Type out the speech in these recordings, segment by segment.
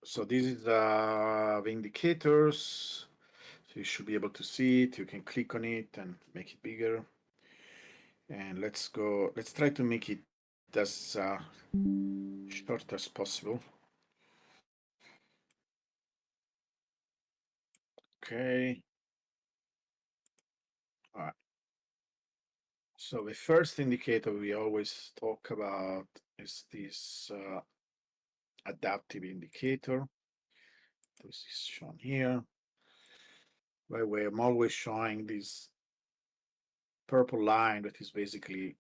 So this is the indicators. So you should be able to see it. You can click on it and make it bigger. And let's go. Let's try to make it as short as possible. Okay. All right. So the first indicator we always talk about is this adaptive indicator. This is shown here. By the way, I'm always showing this purple line that is basically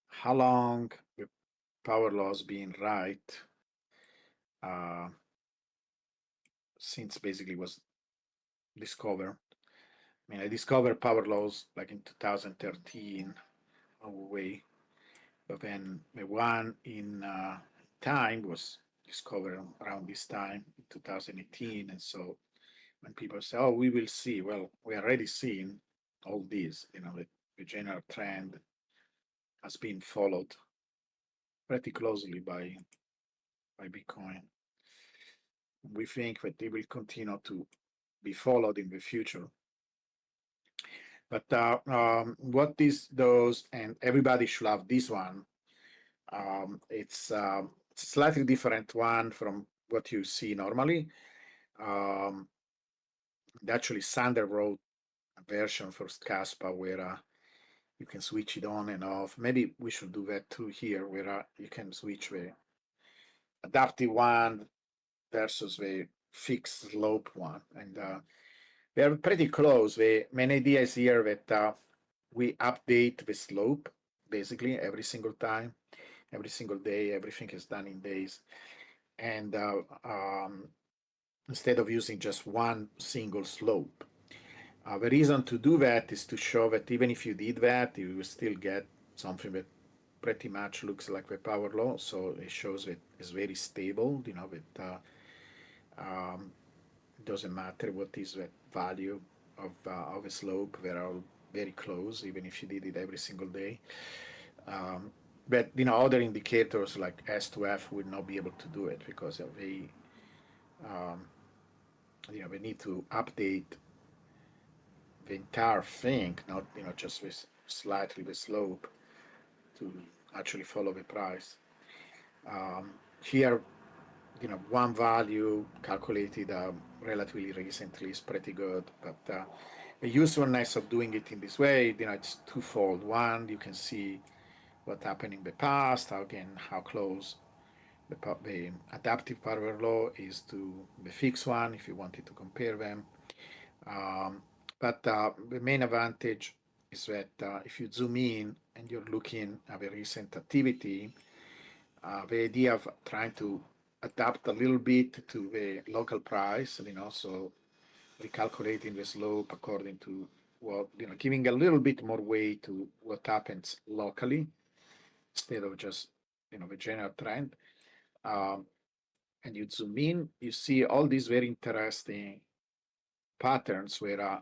how long the power laws being right uh, since basically was discovered. I mean, I discovered power laws like in 2013 away, but then the one in time was discovered around this time in 2018. And so when people say, oh, we will see, well, we are already seeing all these, the general trend has been followed pretty closely by Bitcoin. We think that they will continue to be followed in the future. But what this does, and everybody should have this one, it's a slightly different one from what you see normally. Um, actually, Sander wrote a version for Caspa where you can switch it on and off. Maybe we should do that too here, where you can switch the adaptive one versus the fixed slope one. And they are pretty close. The main idea is here that we update the slope basically every single time, every single day. Everything is done in days. And instead of using just one single slope. The reason to do that is to show that even if you did that, you will still get something that pretty much looks like the power law. So it shows that it's very stable, that it doesn't matter what is the value of a slope. They're all very close, even if you did it every single day. Um, but other indicators like S to F would not be able to do it because um, they need to update the entire thing, not just with slightly the slope to actually follow the price. Here, one value calculated relatively recently is pretty good, but the usefulness of doing it in this way, it's twofold. One, you can see what happened in the past, how close the adaptive power law is to the fixed one, if you wanted to compare them. Um, but the main advantage is that if you zoom in and you're looking at the recent activity, the idea of trying to adapt a little bit to the local price, so recalculating the slope according to what, giving a little bit more weight to what happens locally instead of just, the general trend. Um, and you zoom in, you see all these very interesting patterns where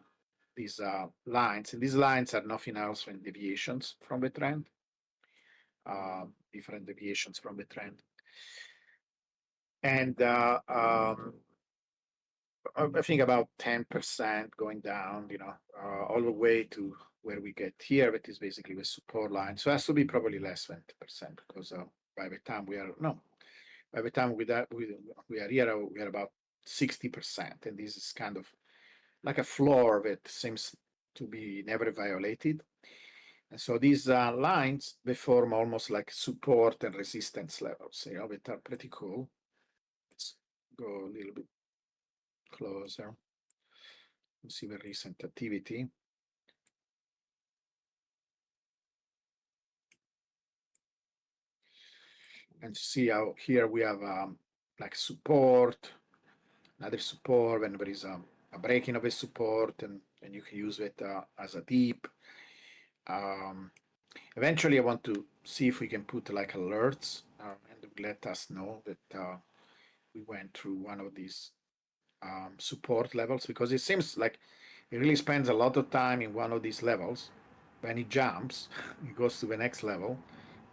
these lines, and these lines are nothing else than deviations from the trend, different deviations from the trend. And I think about 10% going down, all the way to where we get here, that is basically the support line. So it has to be probably less than 10% because by the time we are, no, by the time we are here, we are about 60%. And this is kind of like a floor that seems to be never violated. And so these lines, they form almost like support and resistance levels, that are pretty cool. Let's go a little bit closer. See the recent activity. And see how here we have like support, another support, and there is a breaking of a support, and you can use it as a dip. Eventually, I want to see if we can put like alerts and let us know that we went through one of these support levels, because it seems like it really spends a lot of time in one of these levels. When it jumps, it goes to the next level.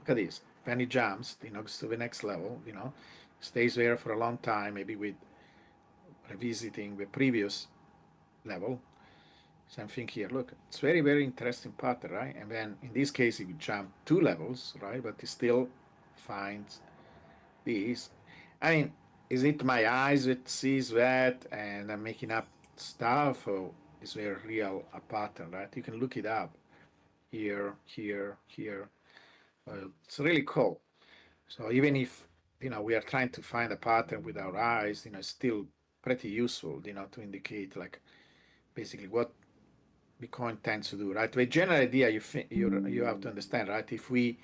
Look at this. When it jumps, it goes to the next level, stays there for a long time, maybe with revisiting the previous level. Same thing here. Look, it's very, very interesting pattern, right? And then in this case, it would jump 2 levels, right? But it still finds this. I mean, is it my eyes that sees that and I'm making up stuff, or is there real a pattern, right? You can look it up here, here, here. It's really cool. So even if we are trying to find a pattern with our eyes, it's still pretty useful, to indicate like basically what Bitcoin tends to do, right? The general idea you have to understand, right? If we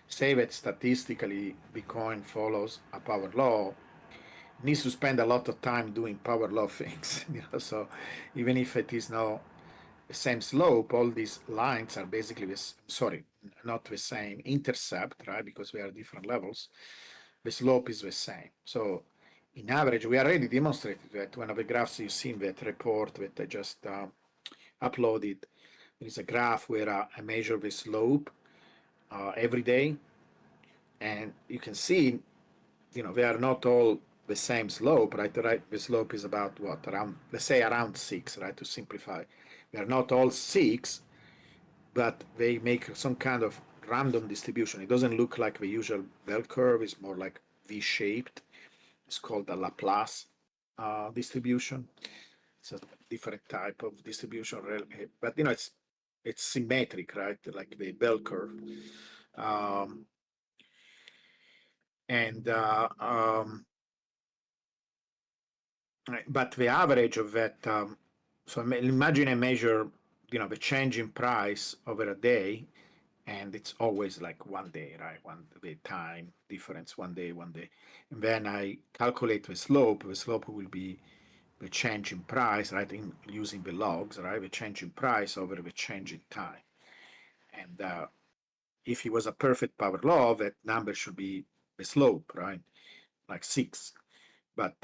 say that statistically Bitcoin follows a power law, it needs to spend a lot of time doing power law things, So even if it is not the same slope, all these lines are basically sorry, not the same intercept, right? Because we are different levels. The slope is the same. So in average, we already demonstrated that one of the graphs you see in that report that I just uploaded. There is a graph where I measure the slope every day, and you can see, they are not all the same slope, right? The slope is about what, around, let's say around 6, right? To simplify, they are not all 6, but they make some kind of random distribution. It doesn't look like the usual bell curve; it's more like V-shaped. It's called the Laplace distribution. It's a different type of distribution, but it's symmetric, right? Like the bell curve. Um, and but the average of that. So imagine I measure, the change in price over a day, and it's always like one day, right? The time difference, one day, and then I calculate the slope. The slope will be the change in price, right? Using the logs, right? The change in price over the change in time. And if it was a perfect power law, that number should be the slope, right? Like 6. But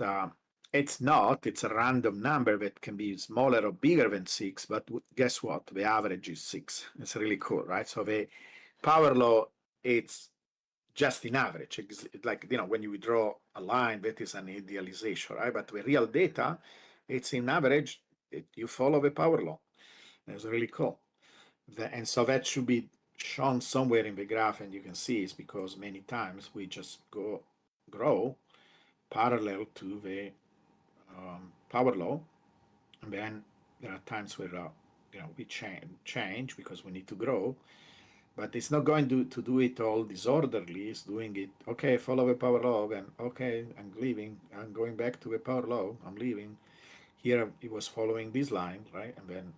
it's not. It's a random number that can be smaller or bigger than 6. But guess what? The average is 6. It's really cool, right? So the power law, it's just in average. It's like, when you draw a line, that is an idealization, right? But the real data, it's in average. You follow the power law. It's really cool. And so that should be shown somewhere in the graph, and you can see it's because many times we just grow parallel to the power law, and then there are times where we change because we need to grow, but it's not going to do it all disorderly. It's doing it, okay, follow the power law, and okay, I'm leaving, I'm going back to the power law, I'm leaving. Here it was following this line, right? And then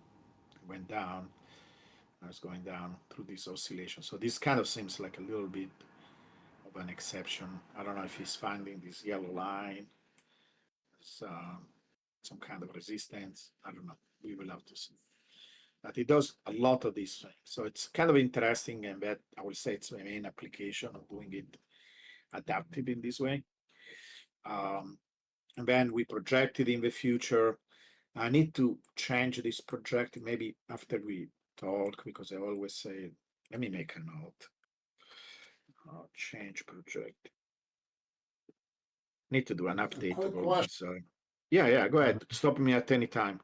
it went down. I was going down through this oscillation. So this kind of seems like a little bit of an exception. I don't know if he's finding this yellow line as some kind of resistance. I don't know. We will have to see. But it does a lot of these things. So it's kind of interesting, and that I will say it's the main application of doing it adaptive in this way. Um, and then we projected in the future. I need to change this project maybe after we talk, because I always say, let me make a note. Change project. Need to do an update Quick of all question. this. Yeah, go ahead. Stop me at any time.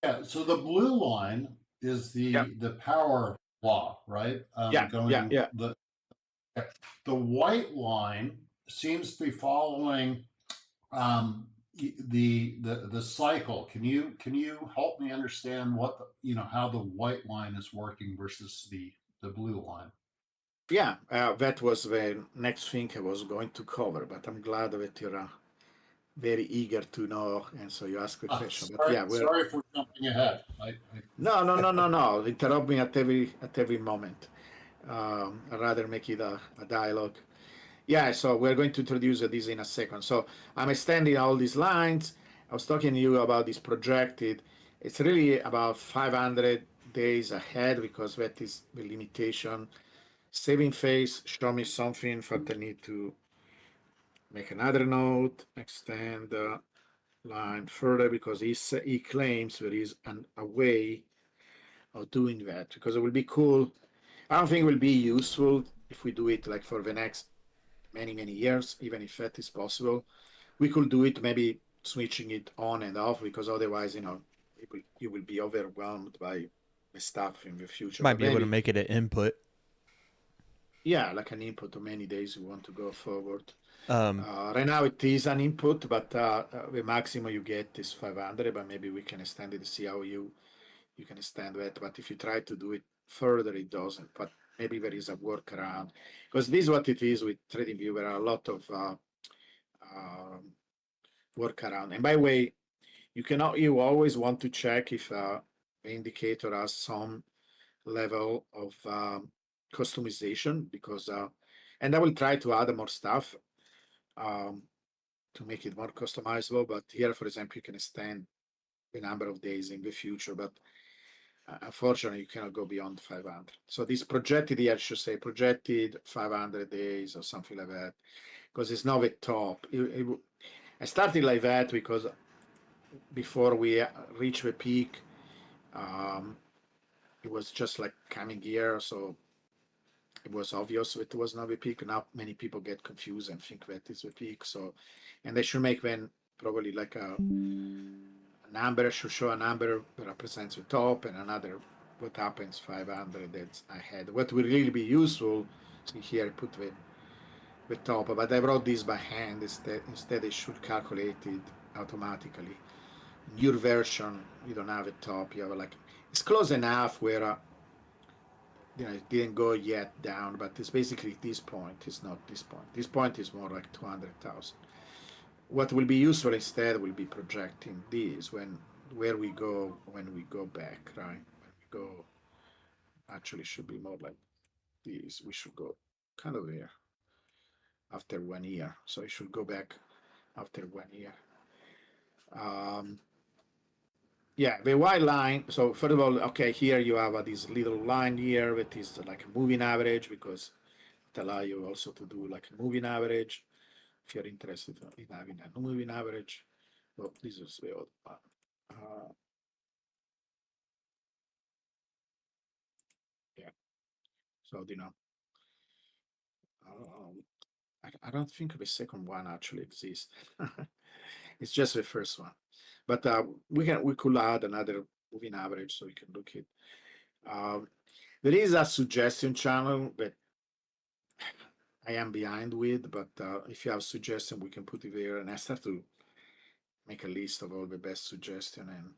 Yeah, so the blue line is Yeah, the power law, right? yeah, yeah, Going yeah. the white line seems to be following the cycle. Can you help me understand what how the white line is working versus the blue line? Yeah, that was the next thing I was going to cover, but I'm glad that you're very eager to know, and so you ask the question. But Sorry, yeah, we're sorry for jumping ahead. no, no, no, no, no. Interrupt me at every moment. I'd rather make it a dialogue. Yeah, so we're going to introduce this in a second. So I'm extending all these lines. I was talking to you about this projected. It's really about 500 days ahead, because that is the limitation. Saving phase, show me something, but I need to make another note, extend the line further, because he claims there is a way of doing that, because it will be cool. I don't think it will be useful if we do it like for the next many years, even if that is possible. We could do it maybe switching it on and off because otherwise, you will be overwhelmed by the stuff in the future. Might But be able to maybe, make it an input. yeah, like an input to many days you want to go forward. Um, Right now it is an input, but the maximum you get is 500, but maybe we can extend it to see how you can extend that. But if you try to do it further, it doesn't. But maybe there is a workaround because this is what it is with TradingView. There are a lot of um, workaround. And by the way, you always want to check if the indicator has some level of customization because and I will try to add more stuff um, to make it more customizable. But here, for example, you can extend the number of days in the future, but unfortunately, you cannot go beyond 500. So this projected here should say projected 500 days or something like that because it's not the top. I started like that because before we reach the peak, um, it was just like coming here, so it was obvious it was not the peak. Now many people get confused and think that is the peak. So, and they should make then probably like a number should show a number that represents the top and another what happens 500 that's ahead. What will really be useful, see here I put the top, but I wrote this by hand instead it should calculate it automatically. In your version, you don't have a top, you have like, it's close enough where it didn't go yet down, but it's basically this point, it's not this point. This point is more like 200,000. What will be useful instead will be projecting this where we go when we go back, right? When we go, actually should be more like this. We should go kind of there after 1 year. So it should go back after 1 year. Um, yeah, the white line. So first of all, okay, here you have this little line here that is like a moving average because it allows you also to do like a moving average if you're interested in having a moving average. Well, this is the old one. Yeah. So um, I don't think the second one actually exists. It's just the first one, but we could add another moving average so we can look at. Um, there is a suggestion channel that I am behind with, but if you have suggestion, we can put it there. And I start to make a list of all the best suggestion and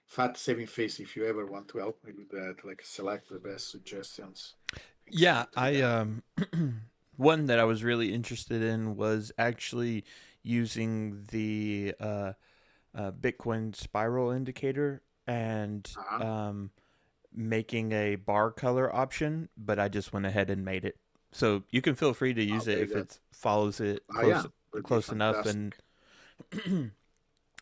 fat saving face. If you ever want to help me with that, like select the best suggestions, and send yeah, it to me I that. one that I was really interested in was actually using the Bitcoin spiral indicator and Uh-huh. making a bar color option, but I just went ahead and made it. So you can feel free to Oh, use it very if good. it follows it Oh yeah, would be close enough, fantastic.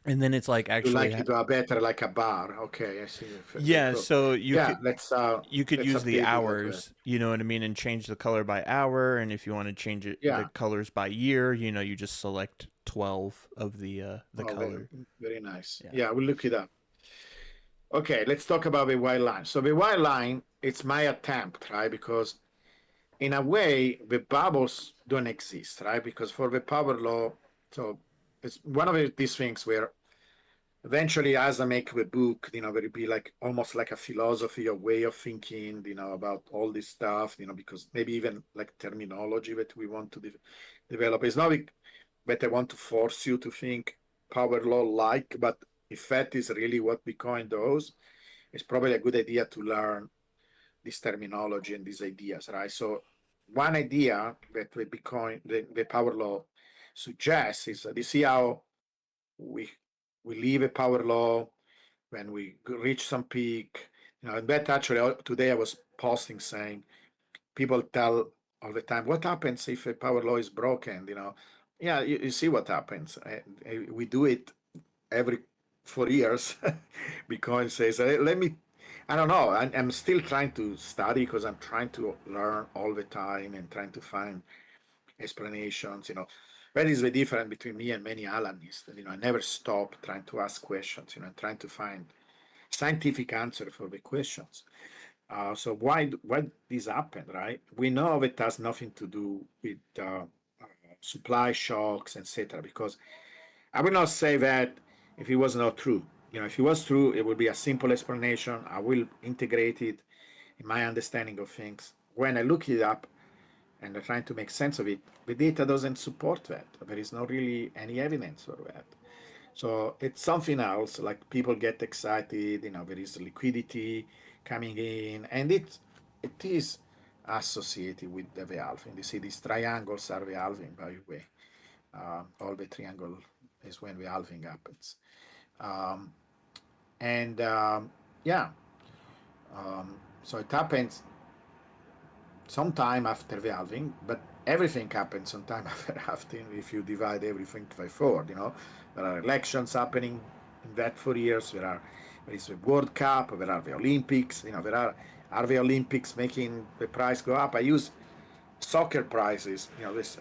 and then it's like You actually like it to have better like a bar. Okay, I see. Very yeah. cool. So Yeah, you could let's use the update it that way. hours, you know what I mean, and change the color by hour. And if you want to change it the Yeah. colors by year, you just select 12 of the Oh, very, color. very nice. Yeah. Yeah, we'll look it up. Okay, let's talk about the white line. So the white line, it's my attempt, right? Because in a way, the bubbles don't exist, right? Because for the power law, so it's one of these things where eventually as I make the book, there will be like almost like a philosophy, a way of thinking, about all this stuff, because maybe even like terminology that we want to develop. It's not like that I want to force you to think power law like, but if that is really what Bitcoin does, it's probably a good idea to learn this terminology and these ideas, right? So one idea that the Bitcoin, the power law suggests is that you see how we we leave a power law when we reach some peak. And that actually today I was posting saying people tell all the time, what happens if a power law is broken? Yeah, you see what happens. We do it every 4 years. Bitcoin says, let me, I don't know. I'm still trying to study because I'm trying to learn all the time and trying to find explanations. That is the difference between me and many analysts. I never stop trying to ask questions, and trying to find scientific answer for the questions. So why this happened, right? We know it has nothing to do with supply shocks, etc. Because I would not say that if it was not true. If it was true, it would be a simple explanation. I will integrate it in my understanding of things. When I look it up and I'm trying to make sense of it, the data doesn't support that. There is not really any evidence for that. So it's something else, like people get excited, there is liquidity coming in, and it is associated with the valving. You see these triangles are valving, by the way. All the triangle is when valving happens. And yeah, so it happens sometime after valving, but everything happens sometime after if you divide everything by 4. There are elections happening in that 4 years. There is the World Cup. There are the Olympics. There are the Olympics making the price go up. I use soccer prices,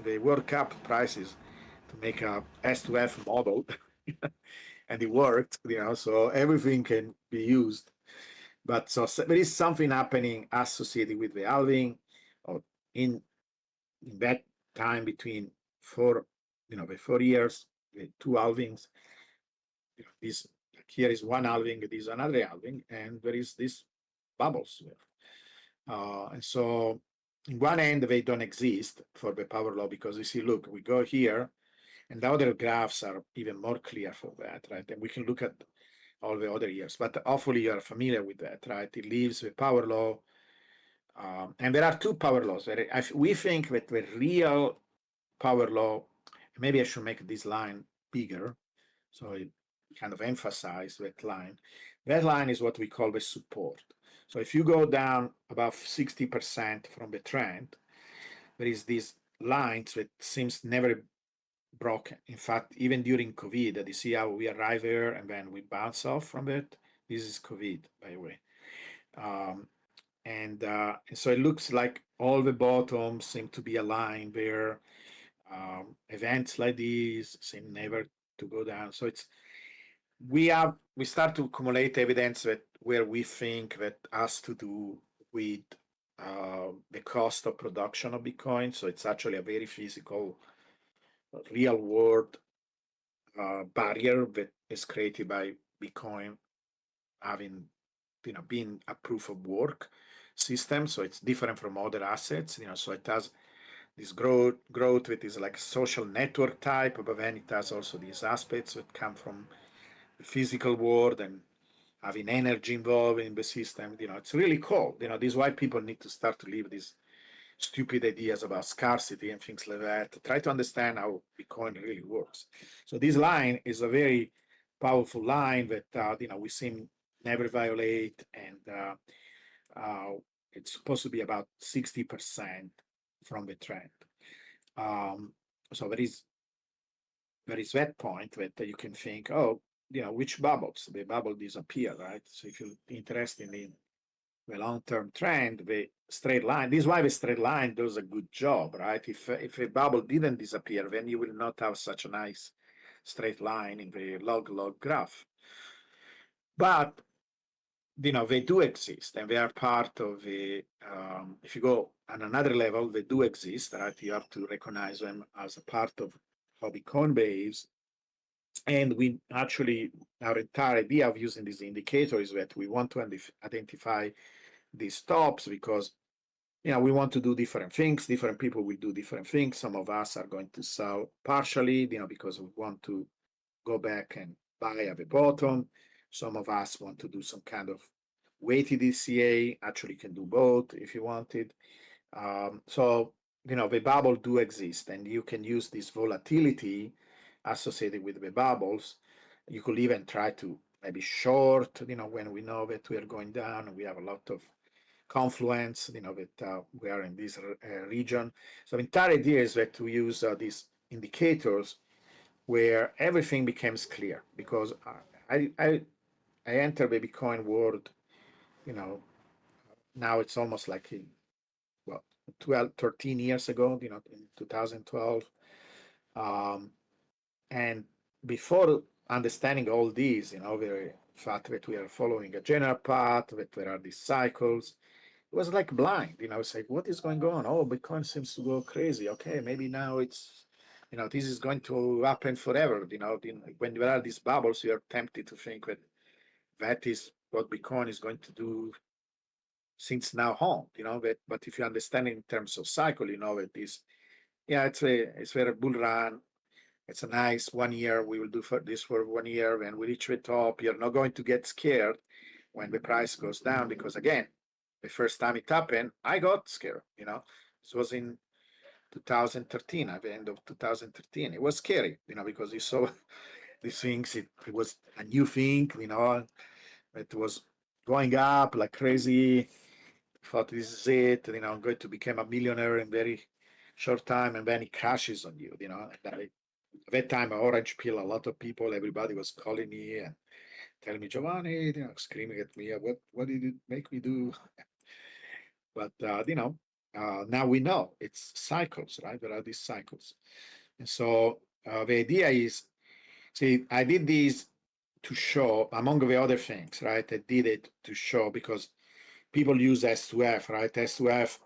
the World Cup prices, to make a S2F model, and it worked. So everything can be used. But so there is something happening associated with the halving, or in that time between the 4 years, the 2 halvings. This here is one halving, this is another halving, and there is this bubbles there. And so, in one end, they don't exist for the power law because you see, look, we go here, and the other graphs are even more clear for that, right? And we can look at all the other years, but hopefully you are familiar with that, right? It leaves the power law. And there are 2 power laws. We think that the real power law, maybe I should make this line bigger, so it kind of emphasize that line. That line is what we call the support. So if you go down about 60% from the trend, there is these lines that seems never broken. In fact, even during COVID, you see how we arrive there and then we bounce off from it. This is COVID, by the way. And so it looks like all the bottoms seem to be aligned there. Events like these seem never to go down. So we start to accumulate evidence that where we think that has to do with the cost of production of Bitcoin. So it's actually a very physical, real world barrier that is created by Bitcoin having being a proof of work system. So it's different from other assets. So it has this growth that is like social network type, but then it has also these aspects that come from the physical world and having energy involved in the system. It's really cool. This is why people need to start to leave these stupid ideas about scarcity and things like that. Try to understand how Bitcoin really works. So this line is a very powerful line that we seem never violate, and it's supposed to be about 60% from the trend. So there is that point that you can think, oh, which bubbles? The bubble disappear, right? So if you're interested in the long-term trend, the straight line, this is why the straight line does a good job, right? If a bubble didn't disappear, then you will not have such a nice straight line in the log graph. But they do exist, and they are part of the. If you go on another level, they do exist, right? You have to recognize them as a part of how Bitcoin behaves. And we actually, our entire idea of using this indicator is that we want to identify these stops because we want to do different things. Different people will do different things. Some of us are going to sell partially, because we want to go back and buy at the bottom. Some of us want to do some kind of weighted ECA. Actually, you can do both if you wanted. So the bubble do exist, and you can use this volatility associated with the bubbles. You could even try to maybe short, when we know that we are going down and we have a lot of confluence, that we are in this region. So the entire idea is that we use these indicators where everything becomes clear, because I enter the Bitcoin world, now it's almost like 13 years ago, in 2012. And before understanding all these, the fact that we are following a general path, that there are these cycles, it was like blind. It's like, what is going on? Oh, Bitcoin seems to go crazy. Okay, maybe now it's this is going to happen forever. When there are these bubbles, you are tempted to think that that is what Bitcoin is going to do since now on. But if you understand it in terms of cycle, that this, yeah, it's a bull run. It's a nice 1 year. We will do this for 1 year. When we reach the top, you're not going to get scared when the price goes down, because again, the first time it happened, I got scared. This was in 2013, at the end of 2013. It was scary, because you saw these things. It was a new thing, it was going up like crazy. Thought this is it, I'm going to become a millionaire in very short time, and then it crashes on you, at that time, orange pill, a lot of people, everybody was calling me and telling me, Giovanni, screaming at me, what did it make me do? But now we know it's cycles, right? There are these cycles. And so the idea is, see, I did this to show, among the other things, right? I did it to show because people use S2F, right? S2F,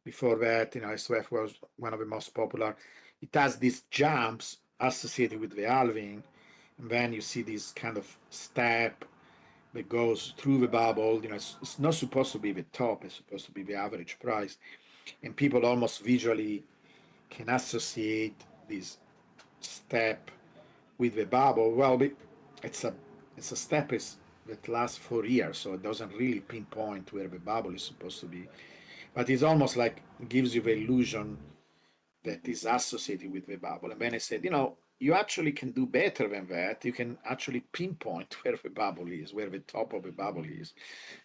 before that, S2F was one of the most popular. It has these jumps associated with the halving. And then you see this kind of step that goes through the bubble. It's not supposed to be the top, it's supposed to be the average price. And people almost visually can associate this step with the bubble. Well, it's a step that lasts 4 years, so it doesn't really pinpoint where the bubble is supposed to be. But it's almost like it gives you the illusion that is associated with the bubble. And then I said, you actually can do better than that. You can actually pinpoint where the bubble is, where the top of the bubble is.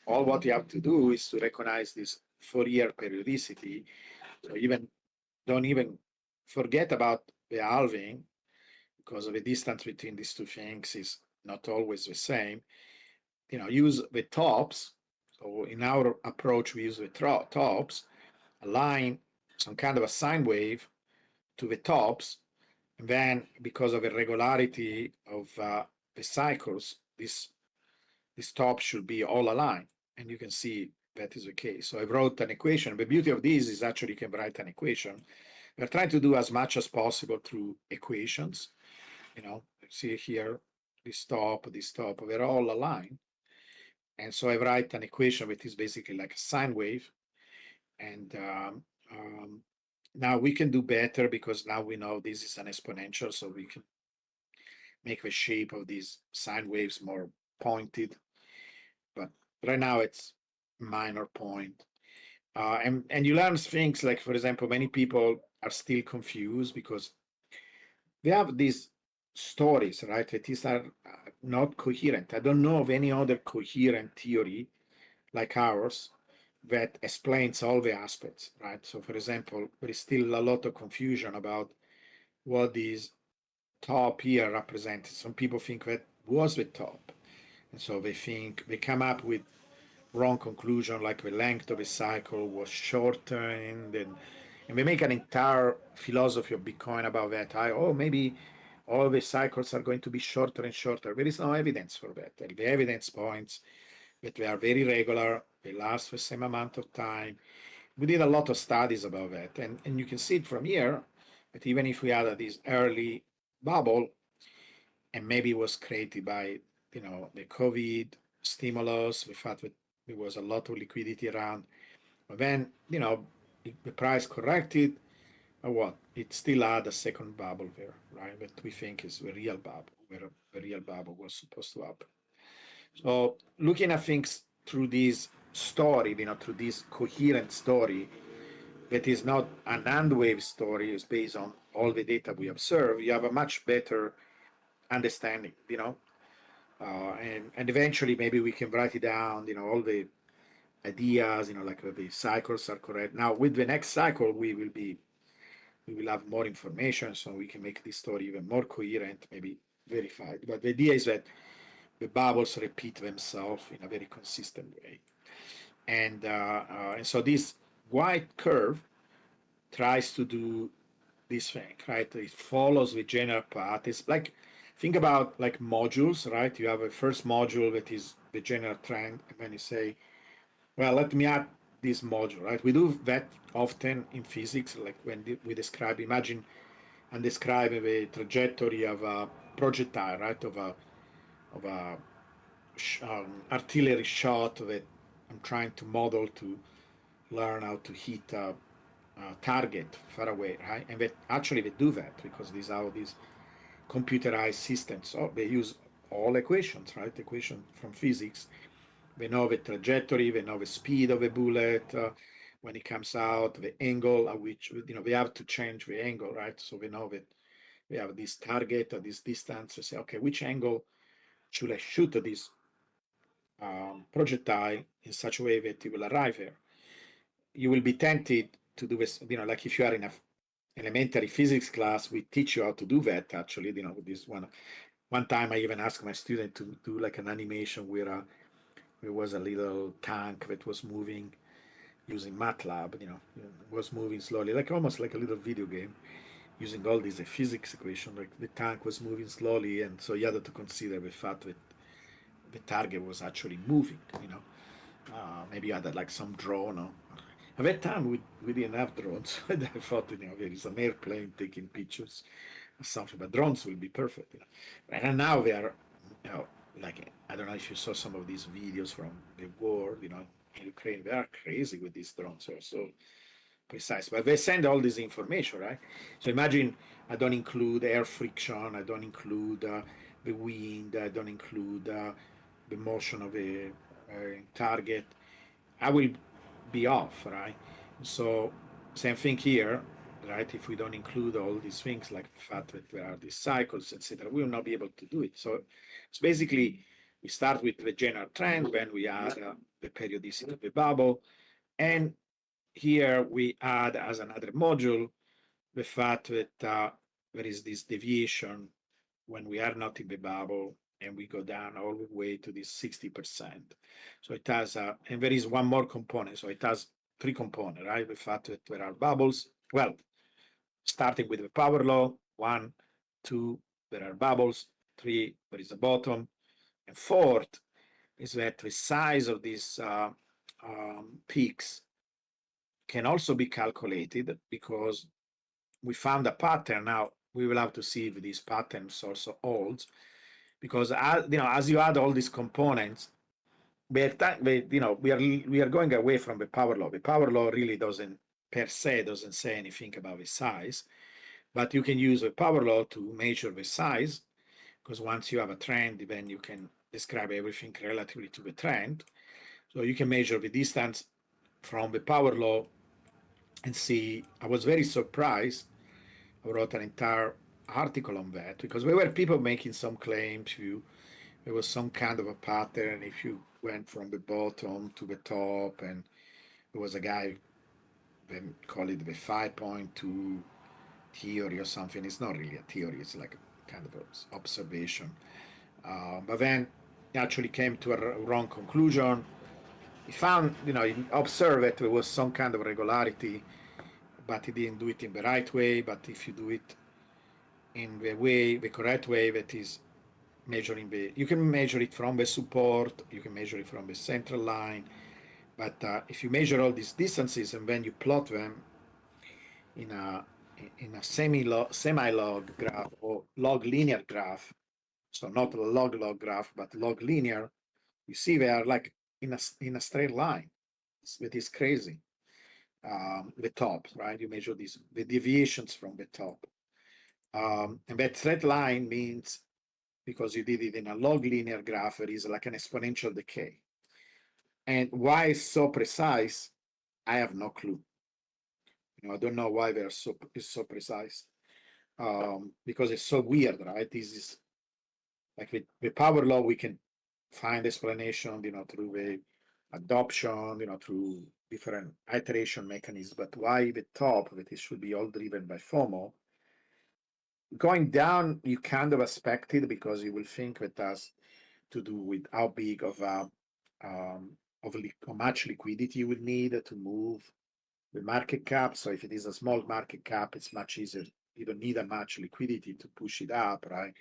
All what you have to do is to recognize this 4-year periodicity. So don't even forget about the halving, because the distance between these two things is not always the same. Use the tops. So in our approach, we use the tops, align some kind of a sine wave to the tops, and then because of the regularity of the cycles, this top should be all aligned, and you can see that is the case. So I wrote an equation. The beauty of this is actually you can write an equation. We're trying to do as much as possible through equations. See here, this top, they're all aligned. And so I write an equation which is basically like a sine wave. And now we can do better because now we know this is an exponential, so we can make the shape of these sine waves more pointed. But right now it's minor point. And you learn things like, for example, many people are still confused because they have these stories, right? That these are not coherent. I don't know of any other coherent theory like ours that explains all the aspects, right? So, for example, there is still a lot of confusion about what this top here represented. Some people think that was the top, and so they come up with wrong conclusion, like the length of a cycle was shortened, and they make an entire philosophy of Bitcoin about that. Maybe all the cycles are going to be shorter and shorter. There is no evidence for that. The evidence points that they are very regular, they last the same amount of time. We did a lot of studies about that, and you can see it from here that even if we had this early bubble, and maybe it was created by the COVID stimulus, the fact that there was a lot of liquidity around, but then the price corrected, or what? It still had a second bubble there, right? That we think is the real bubble, where the real bubble was supposed to happen. So looking at things through this story, through this coherent story that is not an hand wave story, is based on all the data we observe, you have a much better understanding, and eventually maybe we can write it down, all the ideas, like the cycles are correct. Now with the next cycle, we will have more information, so we can make this story even more coherent, maybe verified. But the idea is that the bubbles repeat themselves in a very consistent way. And so this white curve tries to do this thing, right? It follows the general path. It's like, think about like modules, right? You have a first module that is the general trend, and then you say, well, let me add this module, right? We do that often in physics, like when we describe, imagine I'm describing the trajectory of a projectile, right? Of a artillery shot that I'm trying to model to learn how to hit a target far away, right? And that actually they do that because these are these computerized systems. So they use all equations, right? Equation from physics. They know the trajectory, they know the speed of a bullet when it comes out, the angle at which they have to change the angle, right? So they know that we have this target or this distance. They say, okay, which angle should I shoot this projectile in such a way that it will arrive there? You will be tempted to do this, like if you are in a elementary physics class, we teach you how to do that actually, with this one time I even asked my student to do like an animation where there was a little tank that was moving using MATLAB, was moving slowly, like almost like a little video game, using all these physics equations. Like the tank was moving slowly, and so you had to consider the fact that the target was actually moving. Maybe you had like some drone. Or, at that time, we didn't have drones. I thought, there is an airplane taking pictures or something, but drones will be perfect. And now they are, like, I don't know if you saw some of these videos from the war, in Ukraine. They are crazy with these drones. They're so precise, but they send all this information, right? So imagine I don't include air friction, I don't include the wind, I don't include the motion of a target. I will be off, right? So same thing here, right? If we don't include all these things like the fact that there are these cycles, etc., we will not be able to do it. So it's basically we start with the general trend, then we add the periodicity of the bubble, and here we add as another module the fact that there is this deviation when we are not in the bubble and we go down all the way to this 60%. So it has, and there is one more component. So it has three components, right? The fact that there are bubbles. Well, starting with the power law, 1, 2, there are bubbles. 3, there is a bottom. And 4th is that the size of these peaks can also be calculated because we found a pattern. Now we will have to see if this pattern also holds, because as you add all these components, we are going away from the power law. The power law really doesn't per se doesn't say anything about the size, but you can use the power law to measure the size, because once you have a trend, then you can describe everything relatively to the trend. So you can measure the distance from the power law and see. I was very surprised. I wrote an entire article on that because there were people making some claims. There was some kind of a pattern if you went from the bottom to the top, and there was a guy then call it the 5.2 theory or something. It's not really a theory; it's like a kind of observation. But then he actually came to a wrong conclusion. He found, he observed that there was some kind of regularity, but he didn't do it in the right way. But if you do it in the correct way, that is measuring you can measure it from the support, you can measure it from the central line, but if you measure all these distances and then you plot them in a semi-log graph or log linear graph, so not a log graph, but log linear, you see they are like in a straight line. It is crazy. The top, right? You measure the deviations from the top. And that straight line means, because you did it in a log linear graph, it is like an exponential decay. And why it's so precise, I have no clue. I don't know why it's so precise. Because it's so weird, right? This is like the power law, we can find explanation, through the adoption, through different iteration mechanisms. But why the top, that it should be all driven by FOMO? Going down, you kind of expect it because you will think that has to do with how big of how much liquidity you will need to move the market cap. So if it is a small market cap, it's much easier. You don't need a much liquidity to push it up, right?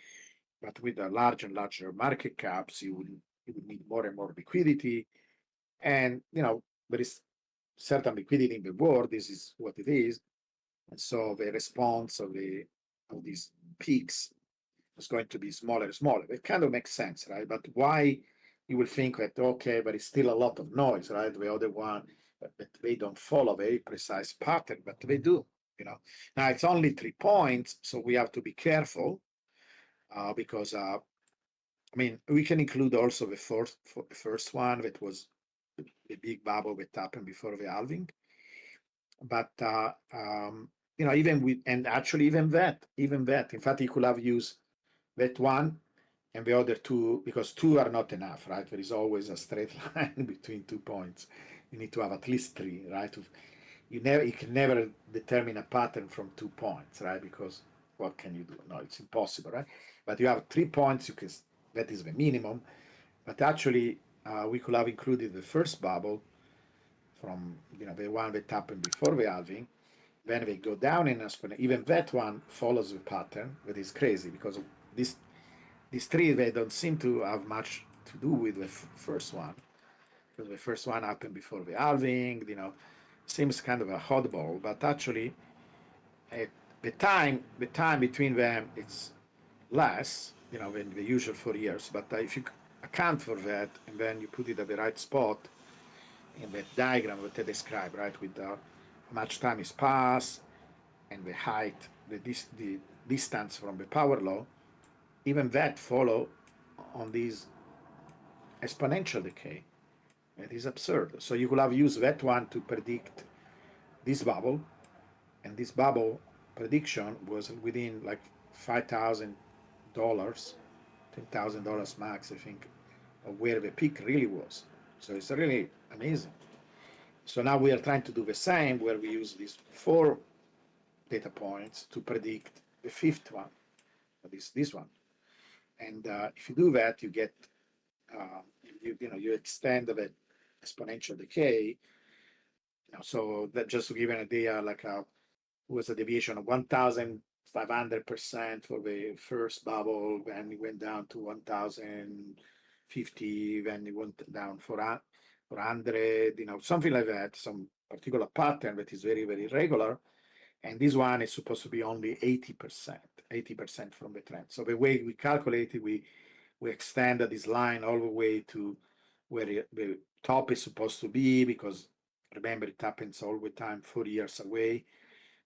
But with a larger and larger market caps, you would need more and more liquidity. And there is certain liquidity in the world. This is what it is. And so the response of of these peaks is going to be smaller and smaller. It kind of makes sense, right? But why you will think that, okay, but it's still a lot of noise, right? The other one, but they don't follow a very precise pattern, but they do, you know. Now it's only 3 points, so we have to be careful because, I mean, we can include also the first one that was the big bubble that happened before the halving. But you know, even with, and actually even that, in fact, you could have used that one and the other two, because two are not enough, right? There is always a straight line between 2 points. You need to have at least three, right? You can never determine a pattern from 2 points, right? Because what can you do? No, it's impossible, right? But you have 3 points, you can, that is the minimum. But actually, we could have included the first bubble from, you know, the one that happened before the halving. Then they go down in exponential. Even that one follows the pattern, that is crazy because this these three, they don't seem to have much to do with the first one, because the first one happened before the halving, you know, seems kind of a oddball, but actually at the time between them, it's less, you know, than the usual 4 years. But if you account for that, and then you put it at the right spot in that diagram that I described, right, with how much time is passed and the height, the distance from the power law, even that follow on this exponential decay. It is absurd. So you could have used that one to predict this bubble, and this bubble prediction was within like $5,000, $10,000 max, I think, of where the peak really was. So it's really amazing. So now we are trying to do the same, where we use these 4 data points to predict the 5th one, this one. And if you do that, you get you extend the exponential decay. So that, just to give you an idea, like was a deviation of 1,500% for the first bubble, then it went down to 1,050, then it went down 400, something like that, some particular pattern that is very, very regular. And this one is supposed to be only 80% from the trend. So the way we calculate it, we extended this line all the way to where the top is supposed to be, because remember, it happens all the time 4 years away.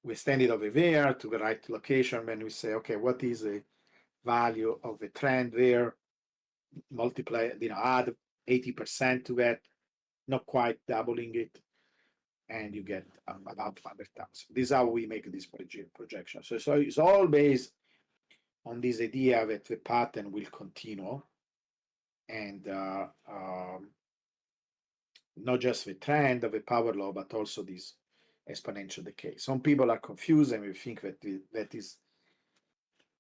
We extend it over there to the right location. Then we say, okay, what is the value of the trend there? Multiply, add 80% to that, not quite doubling it, and you get about 100,000. This is how we make this projection. So it's all based on this idea that the pattern will continue, and not just the trend of the power law, but also this exponential decay. Some people are confused and we think that that is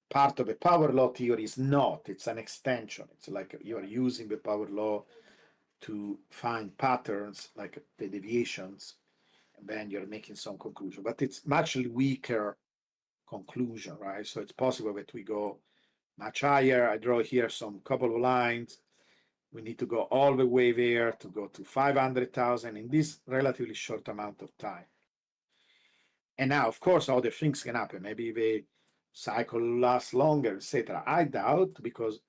part of the power law theory. Is not. It's an extension. It's like you are using the power law to find patterns, like the deviations, and then you're making some conclusion. But it's much weaker conclusion, right? So it's possible that we go much higher. I draw here some couple of lines. We need to go all the way there to go to 500,000 in this relatively short amount of time. And now, of course, other things can happen. Maybe the cycle lasts longer, etc. I doubt, because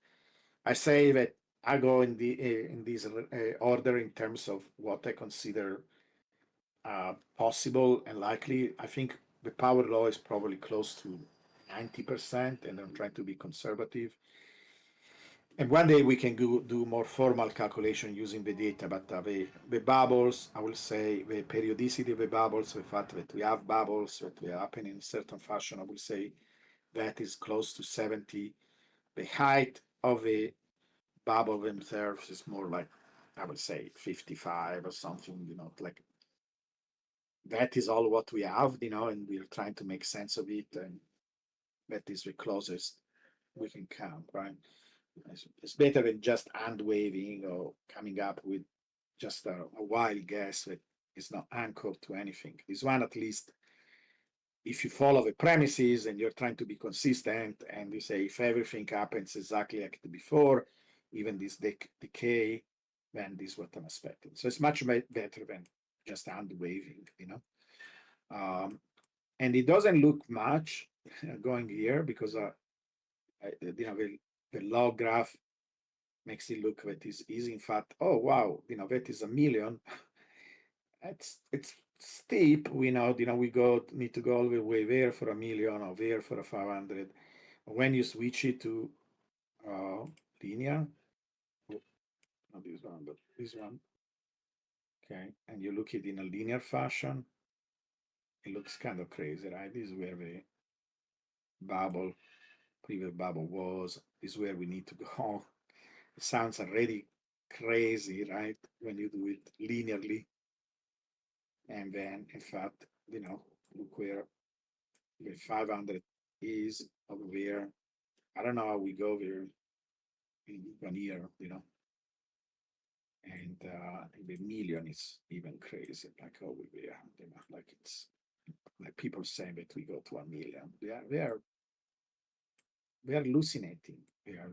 I say that I go in this order in terms of what I consider possible and likely. I think the power law is probably close to 90%, and I'm trying to be conservative. And one day we can do more formal calculation using the data, but the bubbles, I will say, the periodicity of the bubbles, the fact that we have bubbles that will happen in a certain fashion, I will say that is close to 70. The height of the bubble themselves is more like, I would say, 55 or something, like that is all what we have, and we're trying to make sense of it, and that is the closest we can count, right? It's better than just hand waving or coming up with just a wild guess that is not anchored to anything. This one, at least, if you follow the premises and you're trying to be consistent, and you say if everything happens exactly like before, even this decay, then this is what I'm expecting. So it's much better than just hand waving, and it doesn't look much going here because the log graph makes it look that is easy. In fact, oh wow, that is a million. It's steep. We know, we need to go all the way there for a million or there for a 500. When you switch it to linear, not this one, but this one, okay, and you look it in a linear fashion, it looks kind of crazy, right? This is where the bubble, previous bubble was. This is where we need to go. It sounds already crazy, right? When you do it linearly. And then, in fact, look where the 500 is over there. I don't know how we go there in 1 year, and the million is even crazy, like over there, like it's like people saying that we go to 1 million. They are hallucinating. They are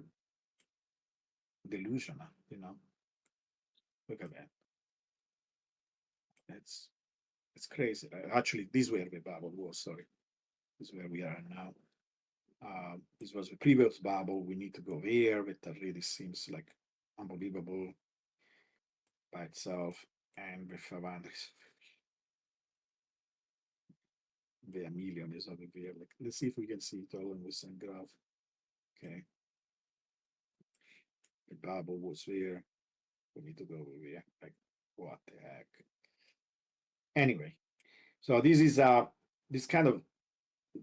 delusional, Look at that. It's crazy. Actually, this is where the bubble was. Sorry, this is where we are now. This was the previous bubble. We need to go there, but that really seems like unbelievable by itself. And the 500, the million is over there. Like, let's see if we can see it all in the same graph. Okay. The bubble was there. We need to go over there. Like, what the heck? Anyway, so this is this kind of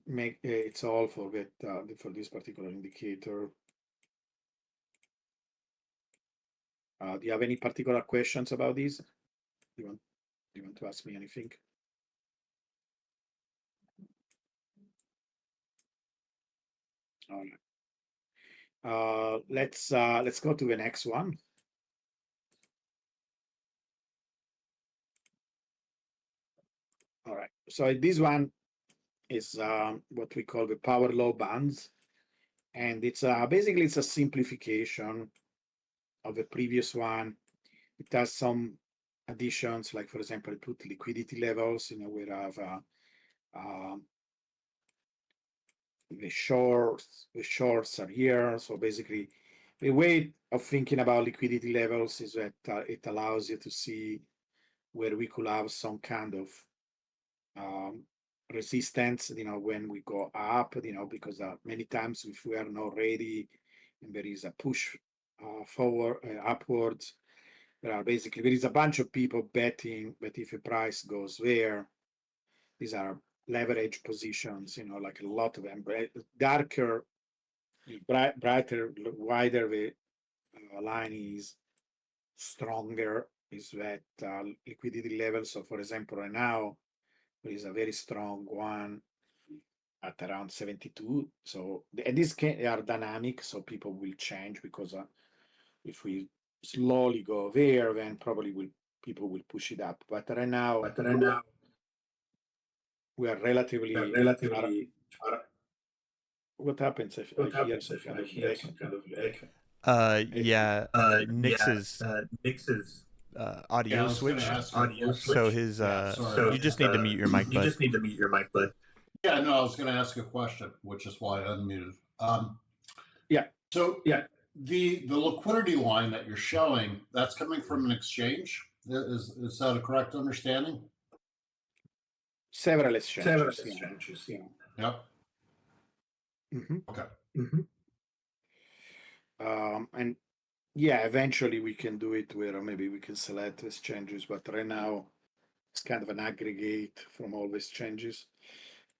make it's all for that for this particular indicator. Do you have any particular questions about this? Do you want to ask me anything? All right. Let's go to the next one. All right. So this one is what we call the power law bands, and it's basically it's a simplification of the previous one. It has some additions, like for example, it put liquidity levels. We have the shorts are here. So basically, the way of thinking about liquidity levels is that it allows you to see where we could have some kind of resistance, when we go up, because many times if we are not ready and there is a push forward, upwards, there is a bunch of people betting that if a price goes there, these are leverage positions, like a lot of them, darker, brighter, wider the line is, stronger is that liquidity level. So for example, right now, there is a very strong one at around 72. So, and these are dynamic, so people will change because if we slowly go there, then probably people will push it up. But right now, we are relatively. What happens if I hear some kind of Yeah, Nix's Yeah, I audio was going to switched. ask a question. So his Sorry. you just need to mute your mic, bud. Yeah, no, I was going to ask a question, which is why I unmuted. Yeah. So the liquidity line that you're showing, that's coming from an exchange. Is that a correct understanding? Several exchanges. Yeah. Yep. Mm-hmm. Okay. And yeah, eventually we can do it where maybe we can select exchanges, but right now it's kind of an aggregate from all the exchanges.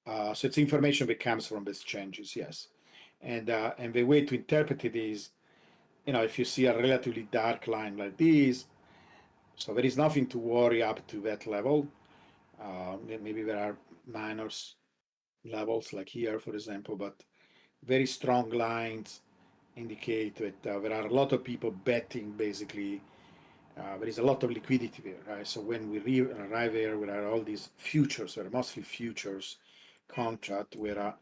So it's information that comes from the exchanges, yes. And the way to interpret it is, if you see a relatively dark line like this, so there is nothing to worry up to that level. Maybe there are minor levels like here, for example, but very strong lines indicate that there are a lot of people betting. Basically, there is a lot of liquidity there, right? So when we arrive there, there are all these futures, there are mostly futures contract where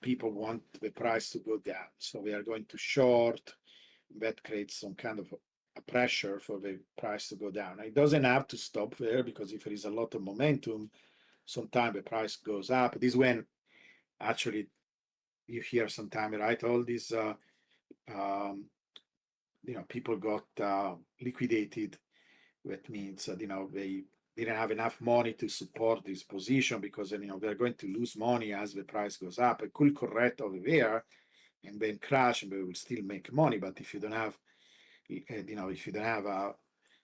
people want the price to go down. So we are going to short. That creates some kind of a pressure for the price to go down. It doesn't have to stop there because if there is a lot of momentum, sometimes the price goes up. This is when actually you hear sometimes, right? All these, um, people got liquidated. That means that, they didn't have enough money to support this position because then, they're going to lose money as the price goes up. It could correct over there and then crash, and they will still make money. But if you don't have, if you don't have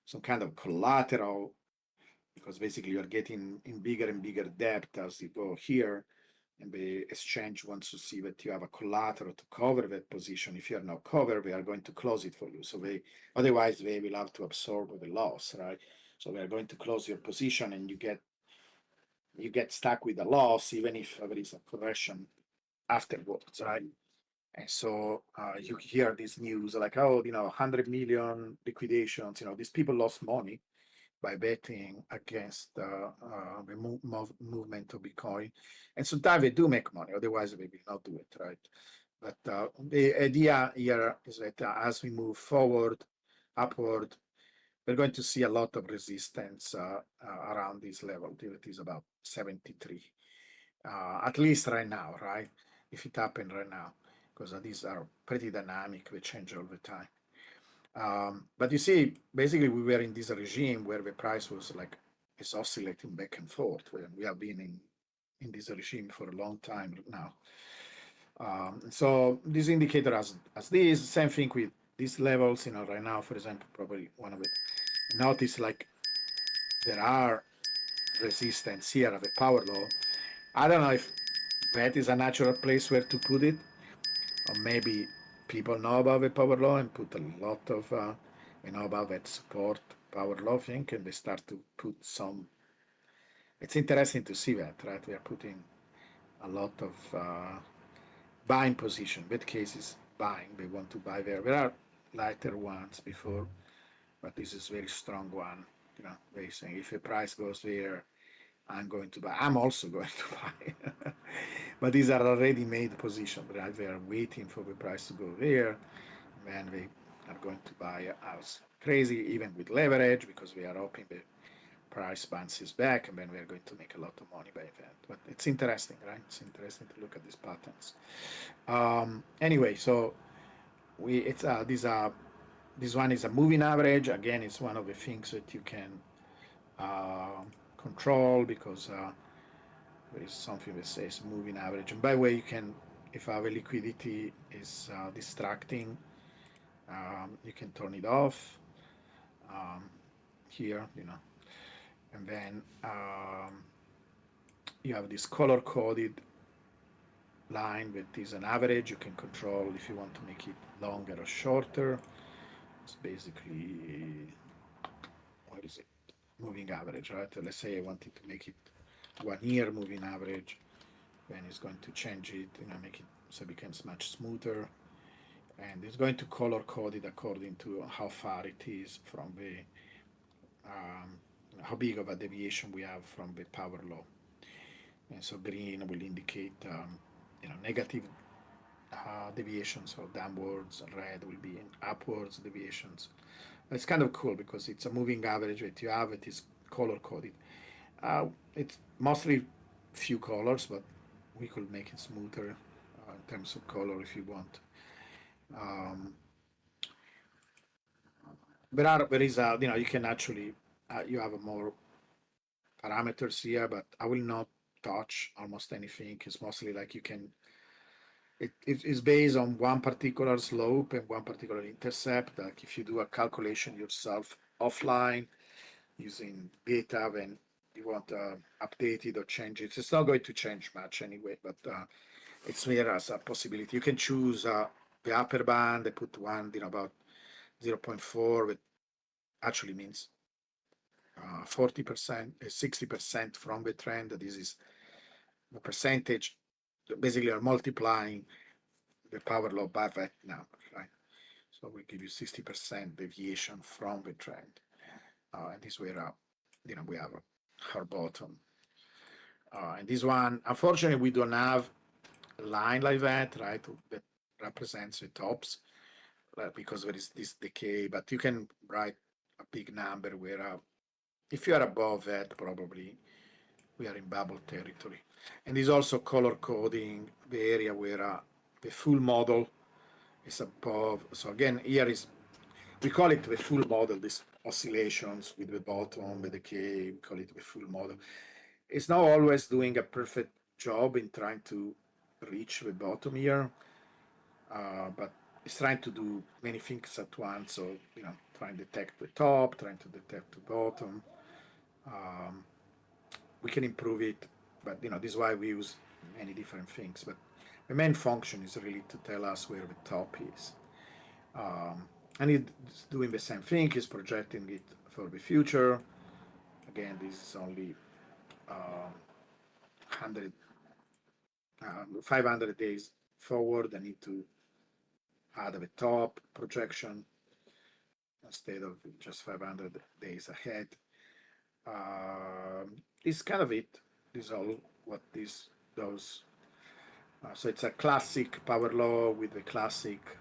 some kind of collateral, because basically you're getting in bigger and bigger debt as you go here, and the exchange wants to see that you have a collateral to cover that position. If you're not covered, they are going to close it for you. So otherwise they will have to absorb the loss, right? So they are going to close your position, and you get stuck with the loss, even if there is a correction afterwards, right? And so you hear this news like, oh, 100 million liquidations. These people lost money by betting against the movement of Bitcoin. And sometimes they do make money, otherwise they will not do it, right? But the idea here is that as we move forward, upward, we're going to see a lot of resistance around this level. It is about 73, at least right now, right? If it happened right now, because these are pretty dynamic, they change all the time. But you see, basically, we were in this regime where the price was like it's oscillating back and forth. We have been in this regime for a long time now. So this indicator as this same thing with these levels. Right now, for example, probably one of it. Notice like there are resistance here at the power law. I don't know if that is a natural place where to put it, or maybe people know about the power law and put a lot of about that support power law thing, and they start to put some. It's interesting to see that, right? We are putting a lot of buying position. That case is buying. They want to buy there. There are lighter ones before, but this is very strong one. They saying if the price goes there, I'm going to buy. I'm also going to buy. But these are already made positions, right? They are waiting for the price to go there. Then they are going to buy as crazy, even with leverage, because we are hoping the price bounces back, and then we are going to make a lot of money by that. But it's interesting, right? It's interesting to look at these patterns. Anyway, so this one is a moving average. Again, it's one of the things that you can control because there is something that says moving average. And by the way, you can, if our liquidity is distracting, you can turn it off here, and then you have this color coded line that is an average. You can control if you want to make it longer or shorter. It's basically, what is it? Moving average, right? Let's say I wanted to make it 1 year moving average, then it's going to change it, make it so it becomes much smoother. And it's going to color code it according to how far it is from the how big of a deviation we have from the power law. And so green will indicate negative deviations or downwards, red will be upwards deviations. It's kind of cool because it's a moving average that you have. It is color coded. It's mostly few colors, but we could make it smoother in terms of color if you want. There is a, you can actually, you have a more parameters here, but I will not touch almost anything. It's mostly like you can, it is based on one particular slope and one particular intercept. Like if you do a calculation yourself offline using data, then you want to update it or change it. It's not going to change much anyway, but it's there as a possibility. You can choose the upper band. They put one, about 0.4, which actually means 40%, 60% from the trend. This is the percentage. Basically, are multiplying the power law by that number, right? So we give you 60% deviation from the trend. And this way, we have our bottom. And this one, unfortunately, we don't have a line like that, right? That represents the tops because there is this decay. But you can write a big number where if you are above that, probably we are in bubble territory. And there's also color coding the area where the full model is above. So again, here is, we call it the full model, these oscillations with the bottom, with the K, we call it the full model. It's not always doing a perfect job in trying to reach the bottom here, but it's trying to do many things at once. So, trying to detect the top, trying to detect the bottom. We can improve it, but this is why we use many different things. But the main function is really to tell us where the top is. And it's doing the same thing, it's projecting it for the future. Again, this is only 500 days forward. I need to add the top projection instead of just 500 days ahead. This is kind of it. This is all what this does. So it's a classic power law with the classic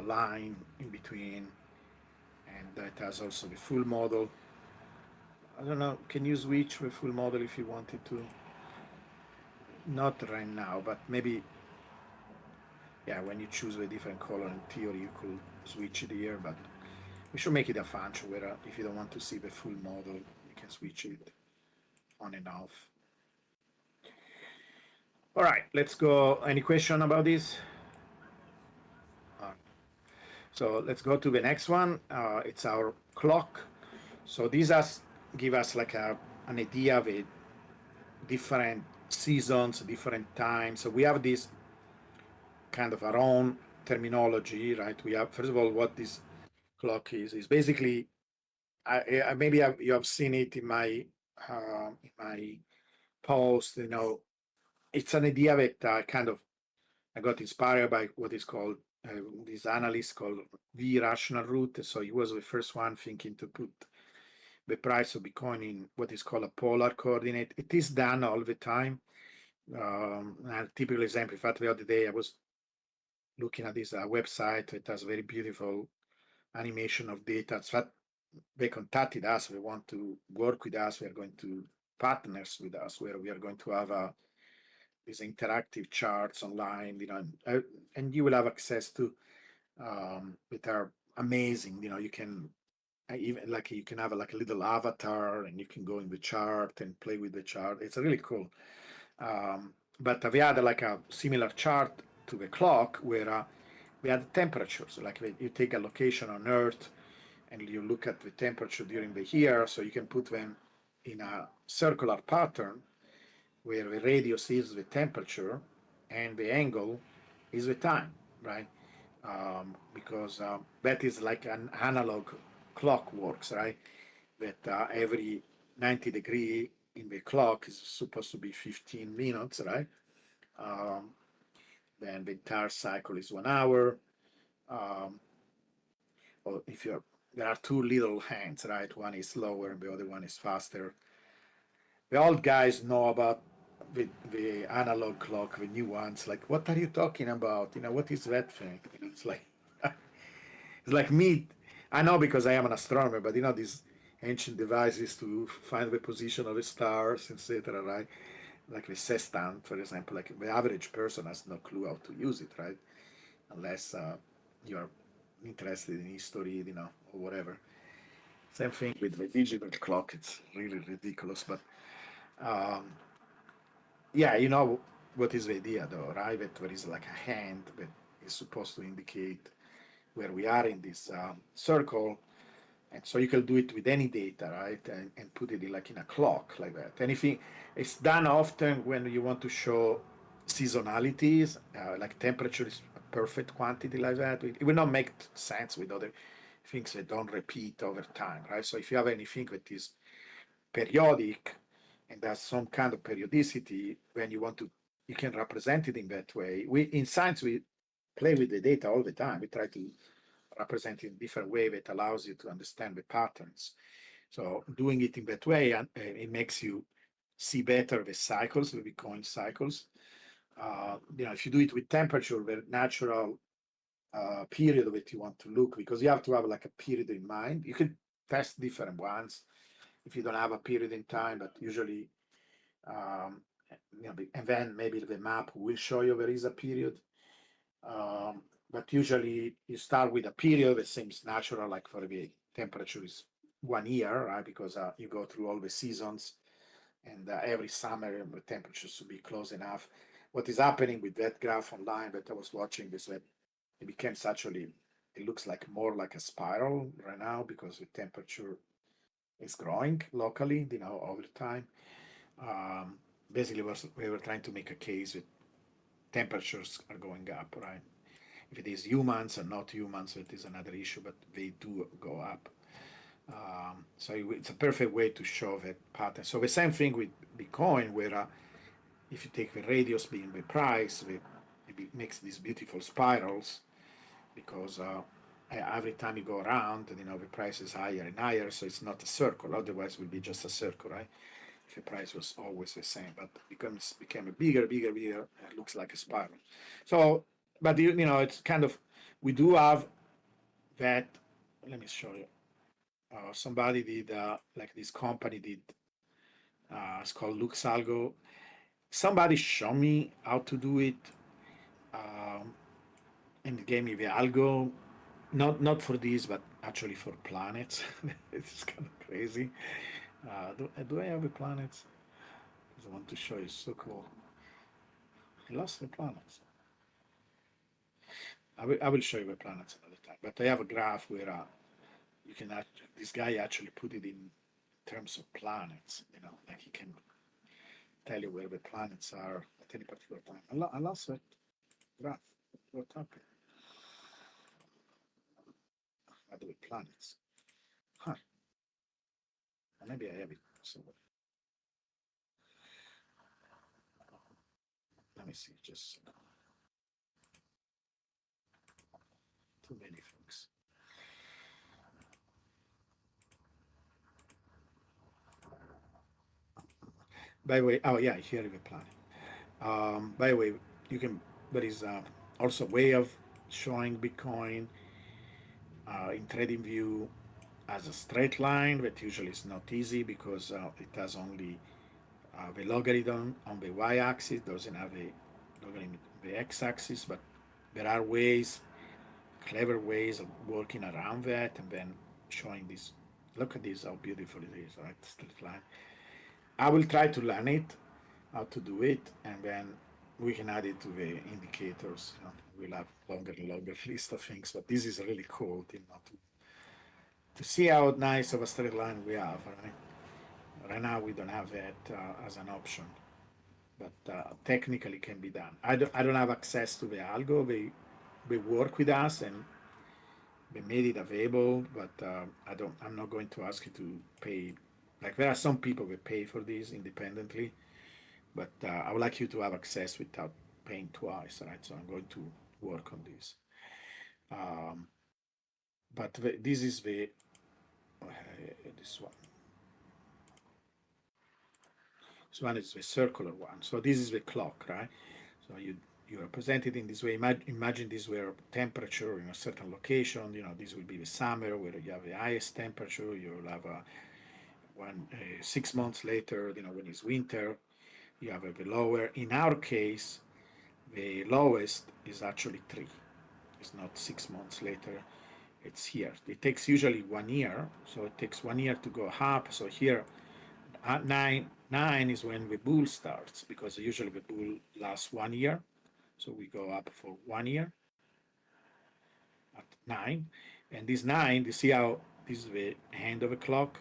line in between, and it has also the full model. I don't know, can you switch the full model if you wanted to? Not right now, but maybe, yeah, when you choose a different color in theory, you could switch it here, but we should make it a function where if you don't want to see the full model, you can switch it on and off. All right, let's go. Any question about this? So let's go to the next one. It's our clock. So these give us like an idea of it, different seasons, different times. So we have this kind of our own terminology, right? We have, first of all, what this clock is basically, maybe you have seen it in my post. It's an idea that I got inspired by what is called this analyst called the rational root. So he was the first one thinking to put the price of Bitcoin in what is called a polar coordinate. It is done all the time. A typical example, in fact, the other day I was looking at this website. It has a very beautiful animation of data. So they contacted us. They want to work with us. We are going to partners with us, where we are going to have these interactive charts online, and you will have access to that are amazing. You can even you can have a little avatar, and you can go in the chart and play with the chart. It's really cool. But we had a similar chart to the clock where we had temperatures. Like you take a location on Earth and you look at the temperature during the year, so you can put them in a circular pattern where the radius is the temperature and the angle is the time, right? Because that is like an analog clock works, right? That every 90 degree in the clock is supposed to be 15 minutes, right? Then the entire cycle is 1 hour. Or if there are two little hands, right? One is slower and the other one is faster. The old guys know about the analog clock, the new ones. Like, what are you talking about? What is that thing? It's like it's like me. I know because I am an astronomer, but these ancient devices to find the position of the stars, etc. Right? Like the sextant, for example. Like the average person has no clue how to use it, right? Unless you're interested in history, or whatever. Same thing with the digital clock. It's really ridiculous, but um, yeah, what is the idea though, right? That there is like a hand that is supposed to indicate where we are in this circle, and so you can do it with any data, right? And put it in a clock like that. Anything it's done often when you want to show seasonalities, like temperature is a perfect quantity like that. It will not make sense with other things that don't repeat over time, right? So if you have anything that is periodic and has some kind of periodicity, when you can represent it in that way. In science, we play with the data all the time. We try to represent it in a different way that allows you to understand the patterns. So doing it in that way, it makes you see better the cycles, the Bitcoin cycles. If you do it with temperature, the natural period that you want to look, because you have to have like a period in mind. You can test different ones if you don't have a period in time, but usually, and then maybe the map will show you there is a period. But usually you start with a period that seems natural, like for the temperature is 1 year, right? Because you go through all the seasons, and every summer the temperature should be close enough. What is happening with that graph online that I was watching is that it becomes actually, it looks like more like a spiral right now because the temperature is growing locally, over time. Um, Basically, we were trying to make a case that temperatures are going up, right? If it is humans or not humans, it is another issue, but they do go up. So it's a perfect way to show that pattern. So the same thing with Bitcoin, where if you take the radius being the price, it makes these beautiful spirals because every time you go around, the price is higher and higher. So it's not a circle. Otherwise, it would be just a circle, right? If the price was always the same, but became a bigger, bigger, bigger. It looks like a spiral. So, but it's kind of, we do have that. Let me show you. Somebody did like this company did. It's called Luxalgo. Somebody showed me how to do it, um, and gave me the algo. Not for this, but actually for planets. It's kind of crazy. Do I have the planets? Because I want to show you. It's so cool. I lost the planets. I will show you the planets another time. But I have a graph where you can this guy actually put it in terms of planets. Like he can tell you where the planets are at any particular time. I lost that graph. What happened? By the way, planets. Huh. Maybe I have it somewhere. Let me see. Just too many things. By the way, oh yeah, here is the planet. By the way, you can. There is also a way of showing Bitcoin in TradingView as a straight line, that usually is not easy because it has only the logarithm on the y-axis, doesn't have a logarithm on the x-axis, but there are ways, clever ways of working around that and then showing this. Look at this, how beautiful it is, right? Straight line. I will try to learn it, how to do it, and then we can add it to the indicators. We'll have longer and longer list of things, but this is really cool, to see how nice of a straight line we have, right? Right now we don't have that as an option, but technically can be done. I don't have access to the algo. They work with us and they made it available, but I'm not going to ask you to pay. Like there are some people that pay for this independently, but I would like you to have access without paying twice, right? So I'm going to work on this. But this is this one. This one is the circular one. So this is the clock, right? So you represent it in this way. Imagine this were temperature in a certain location. This will be the summer where you have the highest temperature. You'll have 6 months later, when it's winter, you have the lower. In our case, the lowest is actually 3. It's not 6 months later. It's here. It takes usually 1 year. So it takes 1 year to go up. So here, at nine is when the bull starts, because usually the bull lasts 1 year. So we go up for 1 year at 9. And this 9, you see how this is the end of the clock.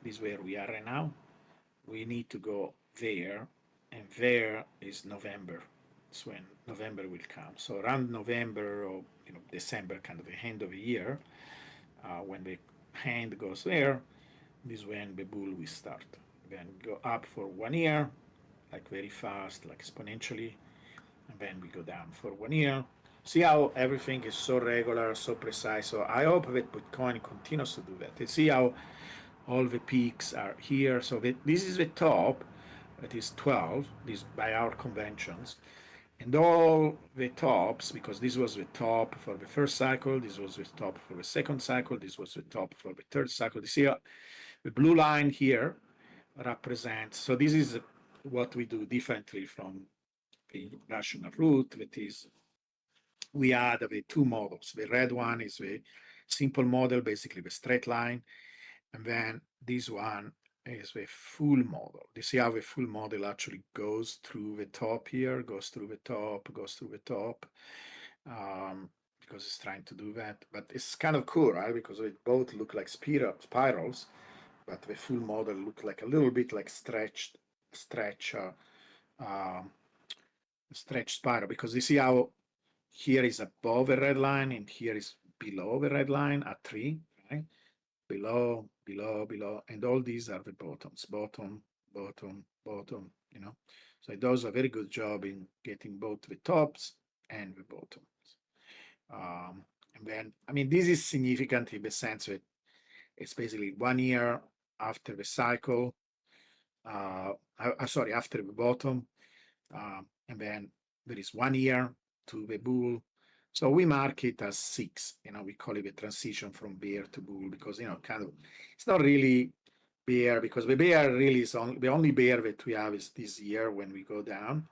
This is where we are right now. We need to go there, and there is November. It's when November will come. So around November or December, kind of the end of the year, when the hand goes there, this is when the bull will start. Then go up for 1 year, like very fast, like exponentially, and then we go down for 1 year. See how everything is so regular, so precise. So I hope that Bitcoin continues to do that. You see how all the peaks are here. So this is the top, that is 12, this by our conventions. And all the tops, because this was the top for the first cycle, this was the top for the second cycle, this was the top for the third cycle. You see the blue line here represents, so this is what we do differently from the rational root, that is we add the two models. The red one is the simple model, basically the straight line, and then this one is the full model. You see how the full model actually goes through the top here, goes through the top, goes through the top, because it's trying to do that. But it's kind of cool, right? Because they both look like spirals, but the full model look like a little bit like stretch spiral, because you see how here is above a red line and here is below the red line at 3, right? Below, below, below, and all these are the bottoms, bottom, bottom, bottom, you know. So it does a very good job in getting both the tops and the bottoms. And then, I mean, this is significant in the sense that it's basically 1 year after the cycle, sorry, after the bottom, and then there is 1 year to the bull. So we mark it as 6, you know, we call it a transition from bear to bull, because, you know, kind of, it's not really bear, because the bear really is the only bear that we have is this year when we go down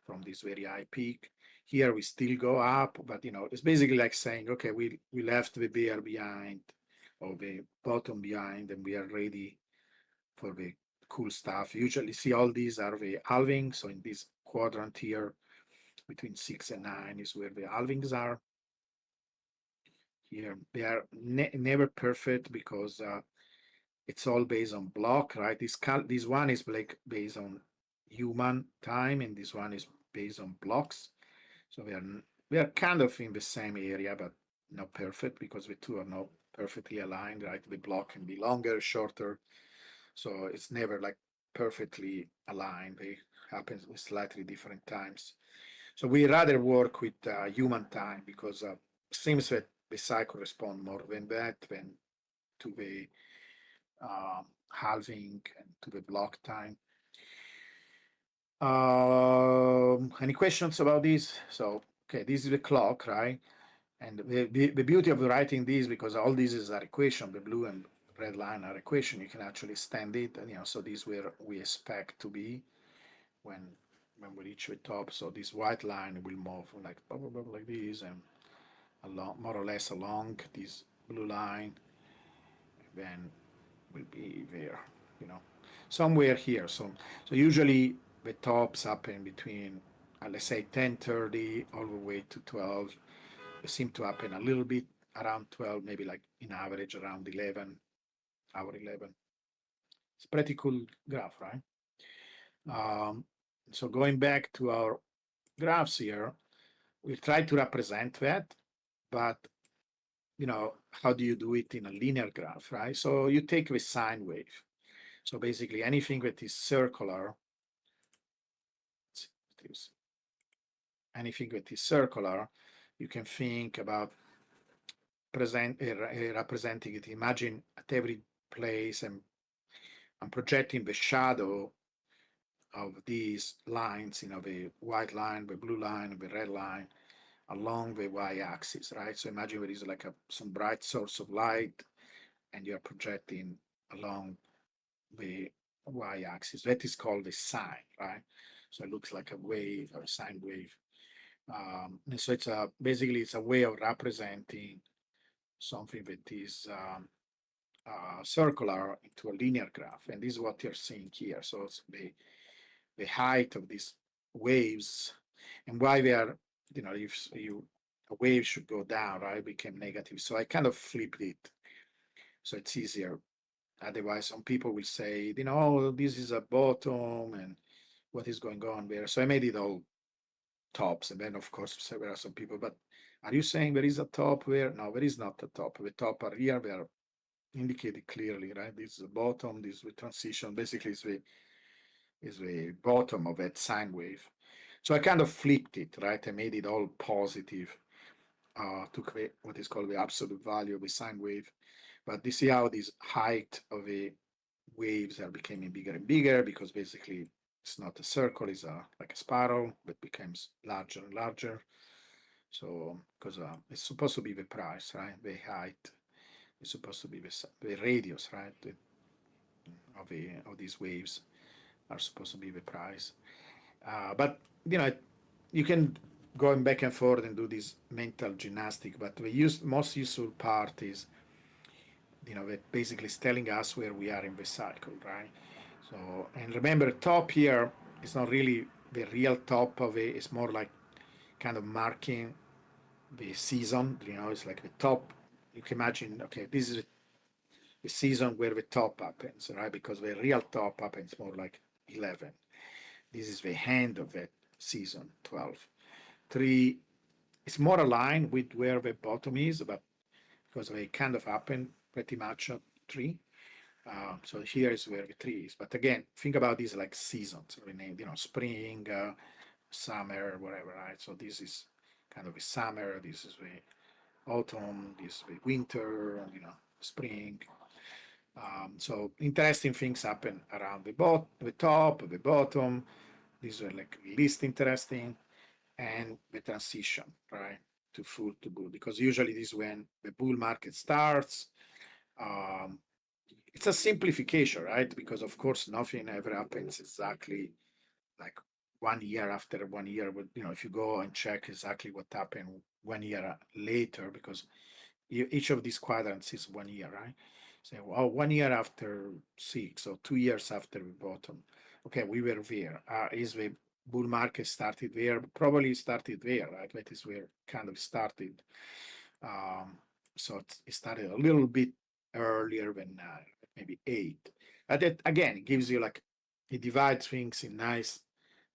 from this very high peak. Here we still go up, but, you know, it's basically like saying, okay, we left the bear behind, or the bottom behind, and we are ready for the cool stuff. Usually see all these are the halving. So in this quadrant here, between 6 and 9 is where the halvings are. Here, they are never perfect, because it's all based on block, right? This one is like based on human time, and this one is based on blocks. So we are kind of in the same area, but not perfect, because the two are not perfectly aligned, right? The block can be longer, shorter. So it's never like perfectly aligned. They happen with slightly different times. So we rather work with human time, because it seems that the cycle respond more than that, than to the halving and to the block time. Any questions about this? So, okay, this is the clock, right? And the beauty of writing this, because all this is our equation, the blue and red line are equation, you can actually stand it, and, you know, so this where we expect to be when we reach the top. So this white line will move like blah, blah, blah, like this, and along, more or less along this blue line, then will be there, you know, somewhere here. So usually the tops happen between, let's say 10:30 all the way to 12. They seem to happen a little bit around 12, maybe like in average around 11, hour 11. It's a pretty cool graph, right? So going back to our graphs here, we try to represent that, but, you know, how do you do it in a linear graph, right? So you take the sine wave. So basically anything that is circular, anything that is circular, you can think about representing it. Imagine at every place, and I'm projecting the shadow of these lines, you know, the white line, the blue line, the red line, along the y-axis, right? So imagine there is like some bright source of light, and you're projecting along the y-axis. That is called the sine, right? So it looks like a wave or a sine wave. And so it's basically it's a way of representing something that is circular into a linear graph, and this is what you're seeing here. So it's the height of these waves, and why they are, you know, if a wave should go down, right, became negative. So I kind of flipped it, so it's easier. Otherwise, some people will say, you know, oh, this is a bottom, and what is going on there? So I made it all tops, and then of course there are some people, but are you saying there is a top there? No, there is not a top. The top are here, they are indicated clearly, right? This is the bottom, this is the transition, basically is the bottom of that sine wave. So I kind of flipped it, right? I made it all positive, took what is called the absolute value of the sine wave. But you see how this height of the waves are becoming bigger and bigger, because basically it's not a circle, it's like a spiral that becomes larger and larger. So because it's supposed to be the price, right? The height is supposed to be the radius, right? Of these waves are supposed to be the price. But you know, you can going back and forth and do this mental gymnastic. But the most useful part is, that basically is telling us where we are in the cycle, right? So, and remember, top here is not really the real top of it. It's more like kind of marking the season. It's like the top. You can imagine, okay, this is the season where the top happens, right? Because the real top happens more like 11. This is the end of that season, 12. 3, it's more aligned with where the bottom is, but because they kind of happen pretty much at 3. So here is where the 3 is. But again, think about these like seasons, spring, summer, whatever, right? So this is kind of a summer, this is the autumn, this is the winter, and spring. So interesting things happen around the top, the bottom. These are like least interesting, and the transition, right, to full to bull, because usually this is when the bull market starts. Um, it's a simplification, right? Because of course nothing ever happens exactly like 1 year after 1 year. But if you go and check exactly what happened 1 year later, because each of these quadrants is 1 year, right? So, well, 1 year after 6, or 2 years after the bottom. Okay, we were there. Is the bull market started there? Probably started there, right? That is where kind of started. Um, so it started a little bit earlier than maybe 8. But that again, it gives you like, it divides things in nice,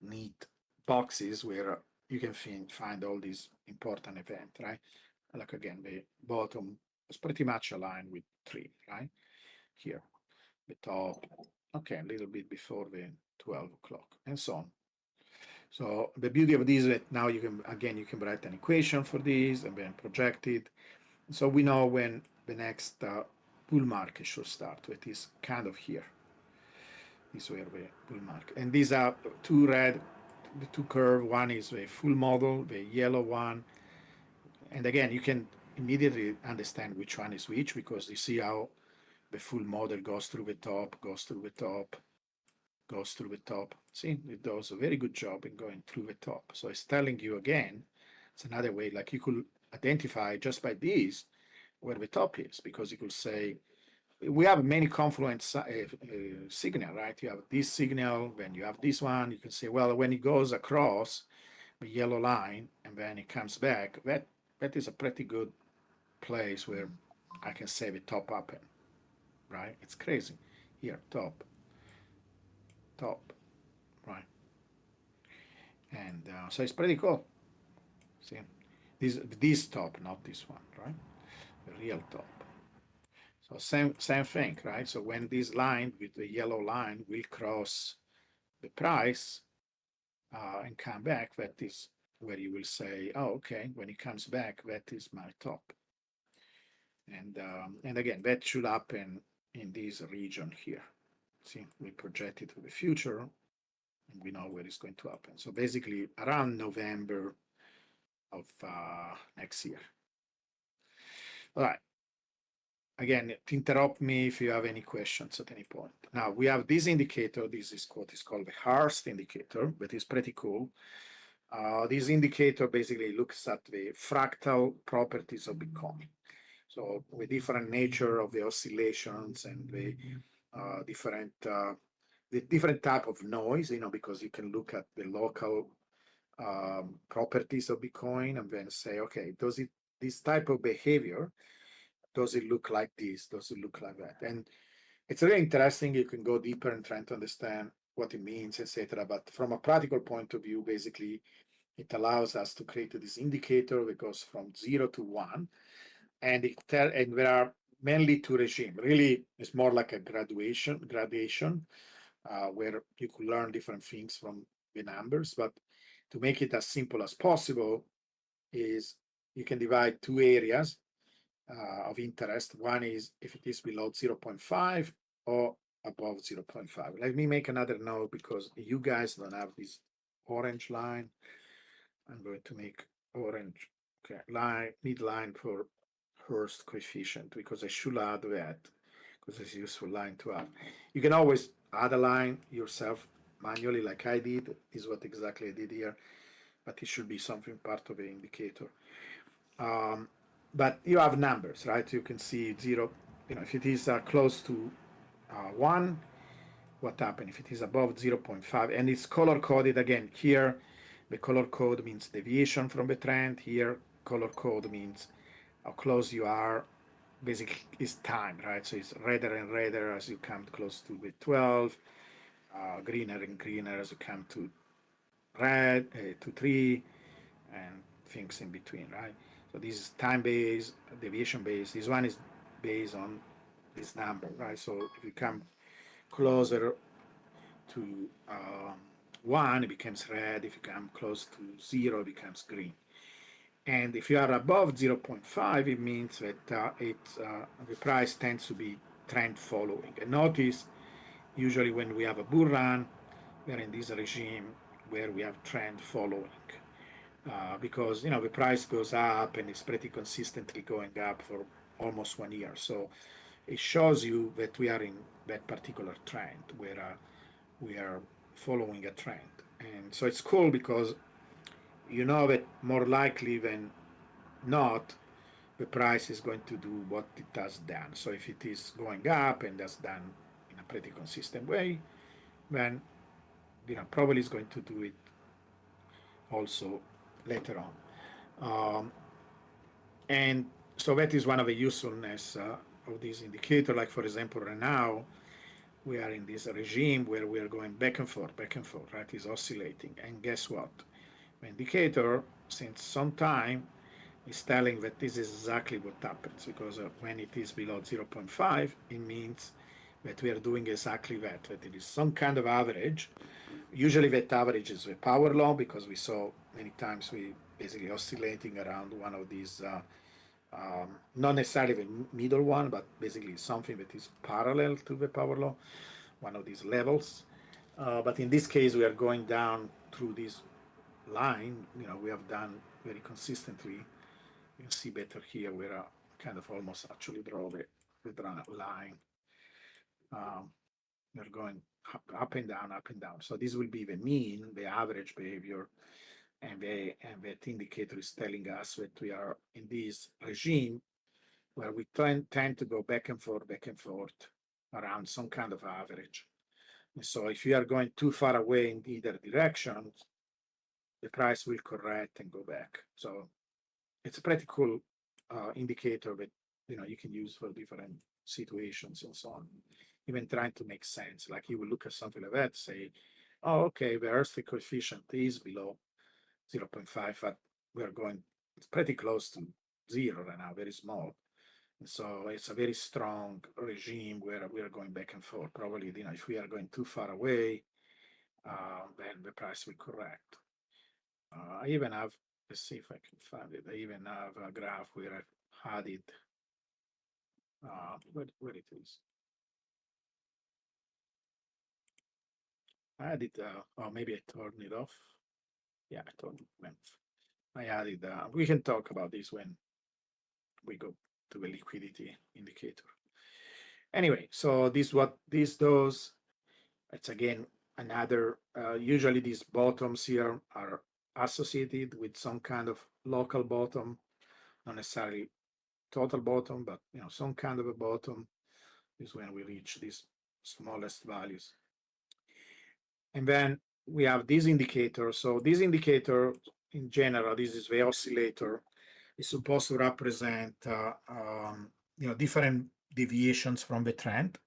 neat boxes where you can find all these important events, right? Like again, the bottom is pretty much aligned with 3, right? Here, the top, okay, a little bit before the 12 o'clock, and so on. So the beauty of this is that now you can write an equation for this and then project it. So we know when the next bull market should start. It is kind of here. This where the bull market. And these are the two curve. One is the full model, the yellow one. And again, you can immediately understand which one is which, because you see how the full model goes through the top, goes through the top, goes through the top. See, it does a very good job in going through the top. So it's telling you again, it's another way, like you could identify just by these where the top is, because you could say, we have many confluence signal, right? You have this signal, then you have this one. You can say, well, when it goes across the yellow line and then it comes back, that is a pretty good place where I can say the top happen, right? It's crazy. Here, top, right? And so it's pretty cool. See, this top, not this one, right? The real top. So same thing, right? So when this line with the yellow line will cross the price and come back, that is where you will say, oh, okay, when it comes back, that is my top. And again, that should happen in this region here. See, we project it to the future, and we know where it's going to happen. So basically, around November of next year. All right. Again, interrupt me if you have any questions at any point. Now we have this indicator. This is what is called the Hearst indicator, but it's pretty cool. This indicator basically looks at the fractal properties of Bitcoin. So the different nature of the oscillations and the different type of noise, because you can look at the local properties of Bitcoin and then say, okay, this type of behavior, does it look like this? Does it look like that? And it's really interesting. You can go deeper and trying to understand what it means, etc. But from a practical point of view, basically, it allows us to create this indicator that goes from 0 to 1, and there are mainly two regimes. Really, it's more like a gradation, where you could learn different things from the numbers. But to make it as simple as possible, is you can divide two areas of interest. One is if it is below 0.5 or above 0.5. Let me make another note, because you guys don't have this orange line. I'm going to make orange midline for Hurst coefficient, because I should add that, because it's a useful line to have. You can always add a line yourself manually, like I did. Is what exactly I did here. but it should be something part of the indicator. But you have numbers, right? You can see 0, if it is close to 1, what happened? If it is above 0.5, and it's color coded again. Here, the color code means deviation from the trend. Here, color code means how close you are. Basically, is time, right? So it's redder and redder as you come close to the 12, greener and greener as you come to red, to 3, and things in between, right? So this is time based, deviation based. This one is based on this number, right? So if you come closer to 1, it becomes red. If you come close to 0, it becomes green. And if you are above 0.5, it means that the price tends to be trend following. And notice, usually when we have a bull run, we are in this regime where we have trend following. Because the price goes up and it's pretty consistently going up for almost 1 year. So it shows you that we are in that particular trend where we are following a trend. And so it's cool because that more likely than not, the price is going to do what it has done. So if it is going up and has done in a pretty consistent way, then probably is going to do it also later on. And so that is one of the usefulness of this indicator. Like for example, right now we are in this regime where we are going back and forth, right? It's oscillating. And guess what? The indicator, since some time, is telling that this is exactly what happens, because when it is below 0.5, it means that we are doing exactly that it is some kind of average. Usually that average is the power law, because we saw many times we basically oscillating around one of these, not necessarily the middle one, but basically something that is parallel to the power law, one of these levels. But in this case, we are going down through this line, we have done very consistently. You can see better here where I kind of almost actually draw the line. We're going up and down, up and down. So this will be the mean, the average behavior, and that indicator is telling us that we are in this regime where we tend to go back and forth around some kind of average. And so if you are going too far away in either direction, the price will correct and go back. So it's a pretty cool indicator that you can use for different situations and so on. Even trying to make sense, like you will look at something like that, say, oh, okay, the earthquake coefficient is below 0.5, but we're going, it's pretty close to 0 right now, very small. And so it's a very strong regime where we are going back and forth. Probably, if we are going too far away, then the price will correct. I even have, let's see if I can find it. I even have a graph where I've had it, where it is. I had it, or maybe I turned it off. Yeah, I turned it off. I added, we can talk about this when we go to the liquidity indicator. Anyway, so what this does, it's again another, usually these bottoms here are associated with some kind of local bottom, not necessarily total bottom, but some kind of a bottom is when we reach these smallest values. And then we have this indicator. So this indicator in general, this is the oscillator, is supposed to represent different deviations from the trend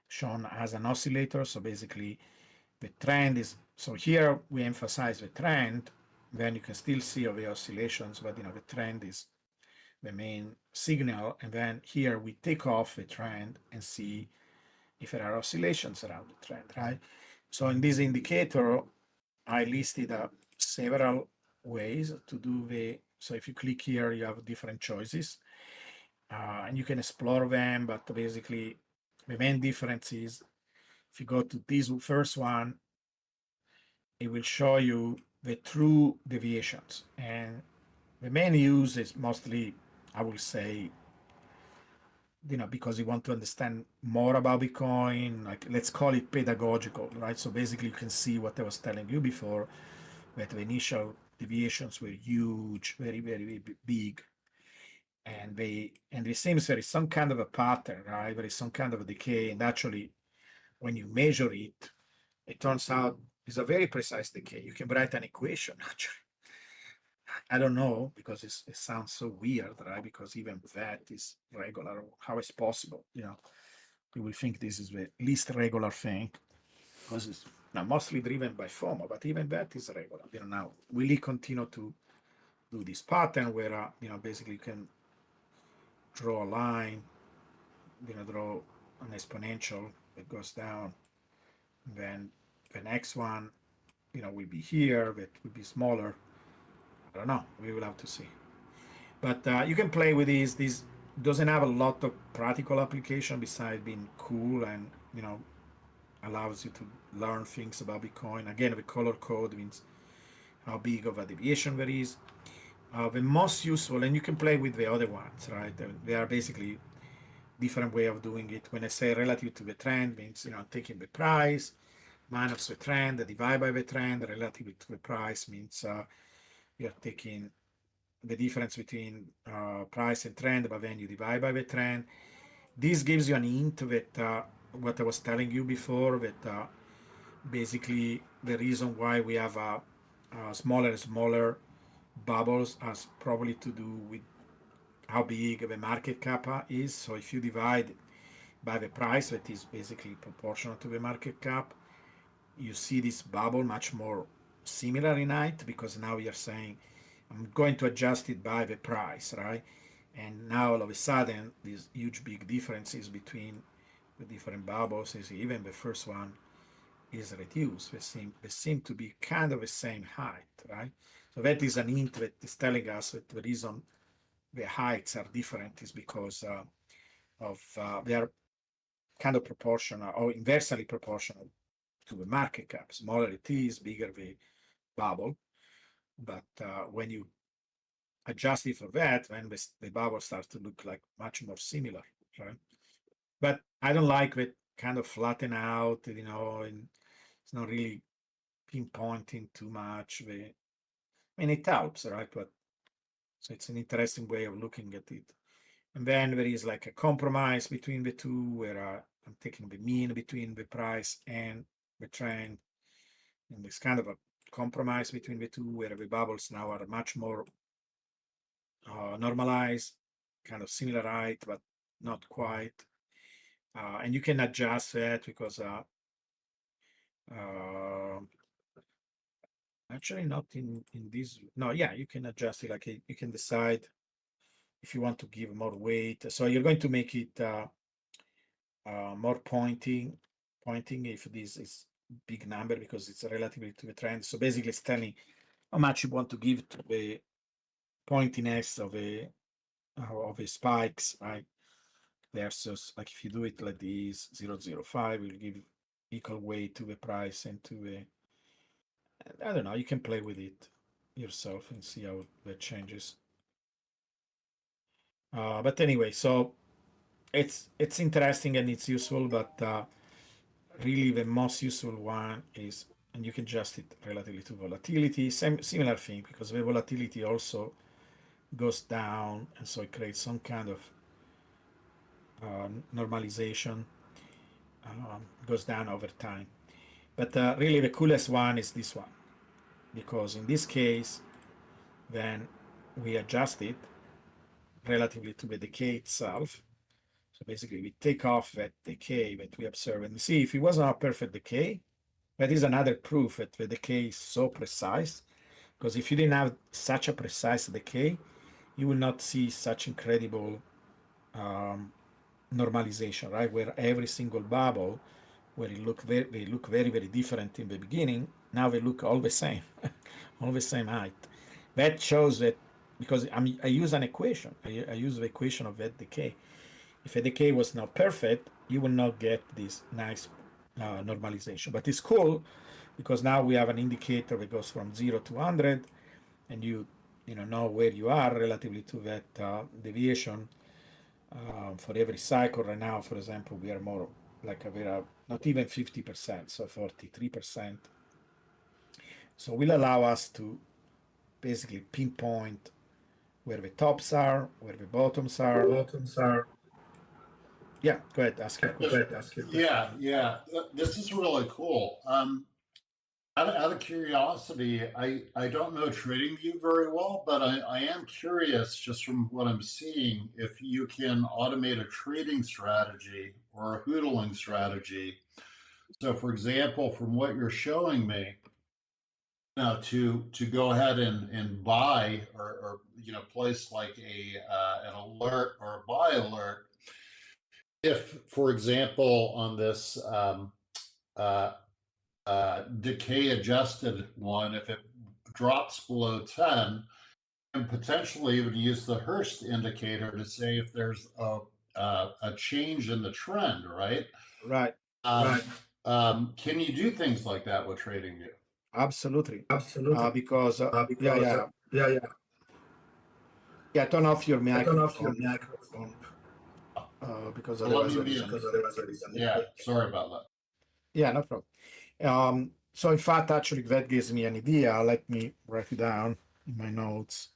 shown as an oscillator. So basically the trend is, so here we emphasize the trend, then you can still see the oscillations, but the trend is the main signal. And then here we take off the trend and see if there are oscillations around the trend, right? So in this indicator, I listed several ways to do so if you click here, you have different choices and you can explore them, but basically the main difference is if you go to this first one, it will show you the true deviations. And the main use is mostly, I will say, because you want to understand more about Bitcoin, like let's call it pedagogical, right? So basically you can see what I was telling you before, that the initial deviations were huge, very, very, very big. And it seems there is some kind of a pattern, right? There is some kind of a decay. And actually, when you measure it, it turns out it's a very precise decay. You can write an equation, actually. I don't know, because it sounds so weird, right? Because even that is regular. How is possible? We will think this is the least regular thing, because it's now mostly driven by FOMO, but even that is regular. Now, will it continue to do this pattern where, basically you can draw a line, draw an exponential that goes down, then the next one, will be here, that will be smaller. I don't know. We will have to see. But you can play with these. This doesn't have a lot of practical application besides being cool and allows you to learn things about Bitcoin. Again, the color code means how big of a deviation there is. The most useful, and you can play with the other ones, right? They are basically different way of doing it. When I say relative to the trend, means taking the price minus the trend, divide by the trend. Relative to the price means you're taking the difference between price and trend, but then you divide by the trend. This gives you an hint that what I was telling you before, that basically the reason why we have smaller and smaller bubbles has probably to do with how big the market cap is. So if you divide by the price that is basically proportional to the market cap, you see this bubble much more similar in height, because now you're saying I'm going to adjust it by the price, right? And now all of a sudden these huge big differences between the different bubbles is even the first one is reduced. They seem to be kind of the same height, right? So that is an hint that is telling us that the reason the heights are different is because they are kind of proportional or inversely proportional to the market cap. Smaller it is, bigger the bubble. But when you adjust it for that, then the bubble starts to look like much more similar, right? But I don't like that kind of flatten out, and it's not really pinpointing too much. It helps, right? But so it's an interesting way of looking at it. And then there is like a compromise between the two, where I'm taking the mean between the price and the trend. And there's kind of a compromise between the two, where the bubbles now are much more normalized, kind of similar height, but not quite. And you can adjust that because actually not in this. No, yeah, you can adjust it. Like you can decide if you want to give more weight. So you're going to make it more pointing if this is big number, because it's relatively to the trend. So basically it's telling how much you want to give to the pointiness of the spikes, right? Versus like if you do it like this, 0.05 will give equal weight to the price and to the, I don't know, you can play with it yourself and see how that changes. But anyway, so it's interesting and it's useful, but really the most useful one is, and you can adjust it relatively to volatility, similar thing, because the volatility also goes down, and so it creates some kind of normalization, goes down over time. But really the coolest one is this one, because in this case, then we adjust it relatively to the decay itself. So basically we take off that decay that we observe, and see if it wasn't a perfect decay, that is another proof that the decay is so precise, because if you didn't have such a precise decay, you will not see such incredible normalization, right? Where every single bubble, where they look very, very different in the beginning, now they look all the same, all the same height. That shows that, because I use an equation. I use the equation of that decay. If a decay was not perfect, you will not get this nice normalization. But it's cool because now we have an indicator that goes from 0 to 100, and you know where you are relatively to that deviation. For every cycle right now, for example, we are more like we are not even 50%, so 43%. So will allow us to basically pinpoint where the tops are, where the bottoms are. Yeah, go ahead, ask your question. Yeah. This is really cool. Out of curiosity, I don't know TradingView very well, but I am curious just from what I'm seeing if you can automate a trading strategy or a hoodling strategy. So, for example, from what you're showing me, to go ahead and buy or place like an alert or a buy alert. If, for example, on this uh, decay adjusted one, if it drops below 10, and potentially even use the Hurst indicator to say if there's a change in the trend, right? Right. Um, can you do things like that with TradingView? Absolutely. Because yeah, turn off your microphone because Well, let otherwise me there be is in. an Yeah, sorry about that. Yeah, no problem. So in fact, actually, that gives me an idea. Let me write it down in my notes.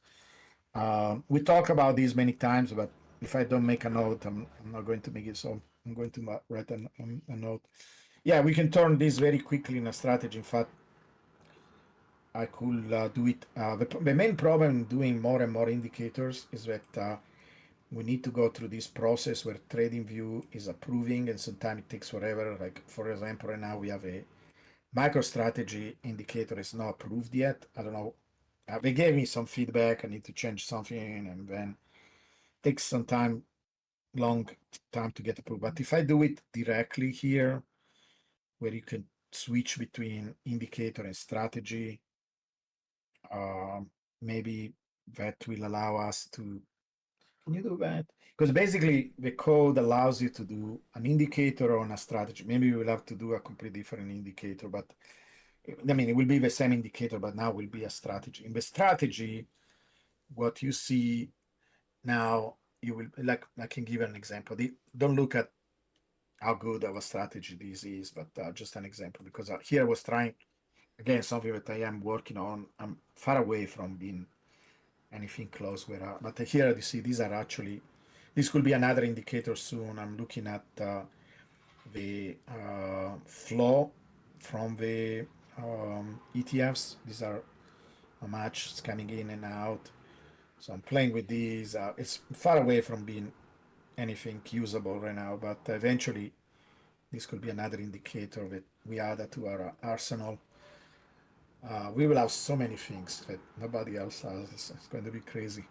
We talk about these many times, but if I don't make a note, I'm not going to make it. So I'm going to write a note. Yeah, we can turn this very quickly in a strategy. In fact, I could do it. The main problem doing more and more indicators is that we need to go through this process where TradingView is approving, and sometimes it takes forever. Like for example, right now we have a MicroStrategy indicator is not approved yet. I don't know. They gave me some feedback. I need to change something, and then it takes some time, long time to get approved. But if I do it directly here, where you can switch between indicator and strategy, maybe that will allow us to. Can you do that? Because basically the code allows you to do an indicator on a strategy. Maybe we'll have to do a completely different indicator, but I mean, it will be the same indicator, but now will be a strategy. In the strategy, what you see now, you will like. I can give an example. Don't look at how good of a strategy this is, but just an example because here I was trying again something that I am working on. I'm far away from being anything close where. But here you see these are actually. This could be another indicator soon. I'm looking at the flow from the ETFs. These are how much is coming in and out. So I'm playing with these. It's far away from being anything usable right now, but eventually this could be another indicator that we add to our arsenal. We will have so many things that nobody else has. It's going to be crazy.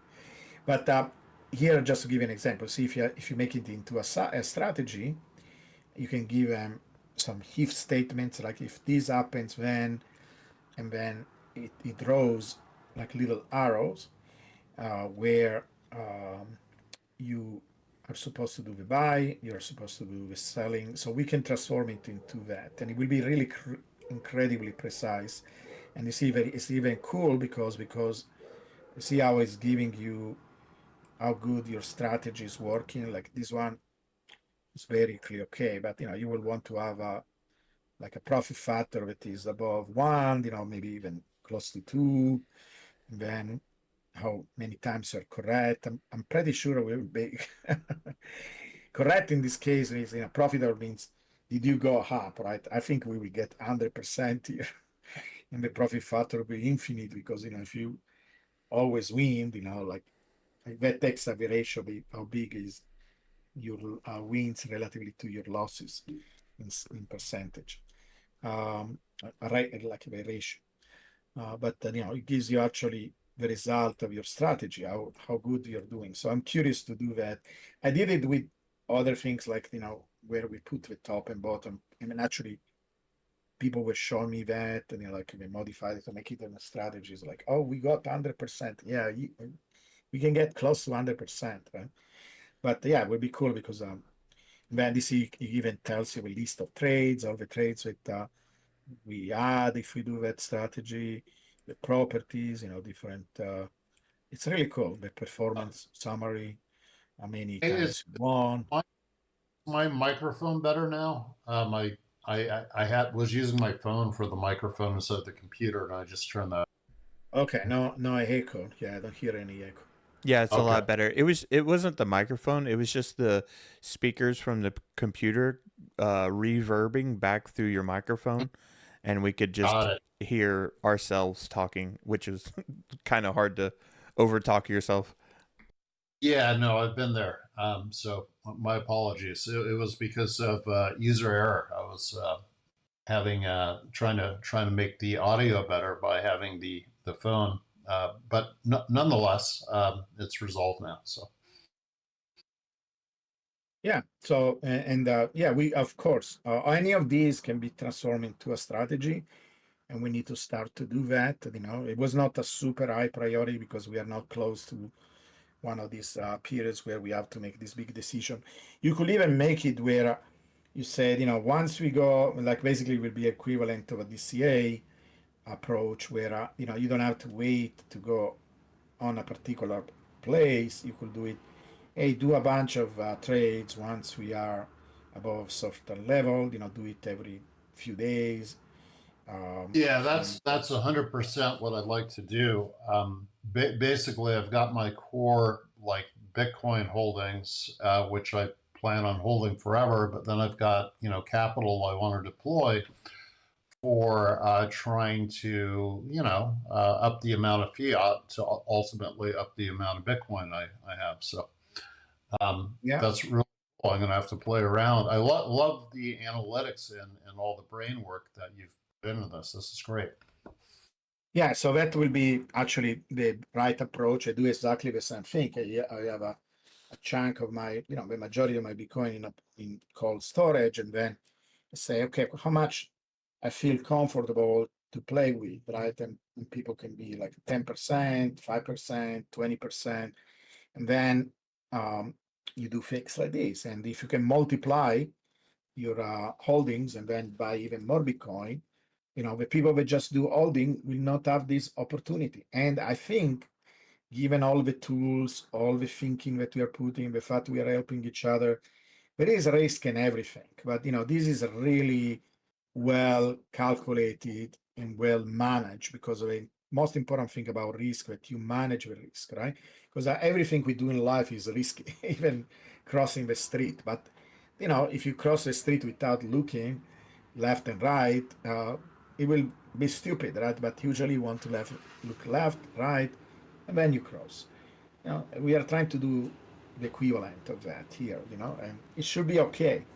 But here, just to give you an example, see if you make it into a strategy, you can give them some if statements like if this happens then, and then it draws like little arrows where you are supposed to do the buy, you're supposed to do the selling. So we can transform it into that, and it will be really incredibly precise. And you see that it's even cool because you see how it's giving you how good your strategy is working. Like this one is very clear, okay, but you will want to have a like a profit factor that is above 1, maybe even close to 2, and then how many times you're correct. I'm pretty sure we will be correct in this case is profitable means did you go up, right? I think we will get 100% here. And the profit factor will be infinite because if you always win, like that takes a ratio how big is your wins relatively to your losses in percentage. Like a ratio. But it gives you actually the result of your strategy, how good you're doing. So I'm curious to do that. I did it with other things like where we put the top and bottom. I mean, actually, people were showing me that, and like we modified it to make it in strategies. Like, oh, we got 100%. Yeah, we can get close to 100%, right? But yeah, it would be cool because then this even tells you a list of trades, all the trades that we add if we do that strategy, the properties, different. It's really cool. The performance summary, how many Hey, times you won. my microphone better now? I was using my phone for the microphone instead of the computer, and I just turned that. Okay, no echo. Yeah, I don't hear any echo. Yeah, it's a Okay. lot better. It wasn't the microphone, it was just the speakers from the computer reverbing back through your microphone, and we could just Got it. hear ourselves talking, which is kind of hard to overtalk yourself. Yeah, no, I've been there. So my apologies. It was because of user error. I was having trying to make the audio better by having the phone. But nonetheless, it's resolved now. So Yeah. So yeah, we of course any of these can be transformed into a strategy, and we need to start to do that. It was not a super high priority because we are not close to one of these periods where we have to make this big decision. You could even make it where you said, once we go, like basically will be equivalent to a DCA approach where, you don't have to wait to go on a particular place. You could do it, hey, do a bunch of trades once we are above certain level, do it every few days. yeah, And that's 100% what I'd like to do. Basically, I've got my core like Bitcoin holdings, which I plan on holding forever. But then I've got capital I want to deploy for trying to up the amount of fiat to ultimately up the amount of Bitcoin I have. So yeah, that's really cool. I'm going to have to play around. I love the analytics and all the brain work that you've put into this. This is great. yeah, so that will be actually the right approach. I do exactly the same thing. I have a chunk of my, the majority of my Bitcoin in cold storage, and then I say, okay, how much I feel comfortable to play with, right? And people can be like 10%, 5%, 20%, and then um, you do things like this. And if you can multiply your holdings and then buy even more Bitcoin, the people that just do holding will not have this opportunity. And I think, given all the tools, all the thinking that we are putting, the fact we are helping each other, there is risk in everything. But this is really well calculated and well managed, because the most important thing about risk that you manage the risk, right? Because everything we do in life is risky, even crossing the street. But if you cross the street without looking left and right, it will be stupid, right? But usually you want to look left, right, and then you cross. We are trying to do the equivalent of that here, and it should be okay.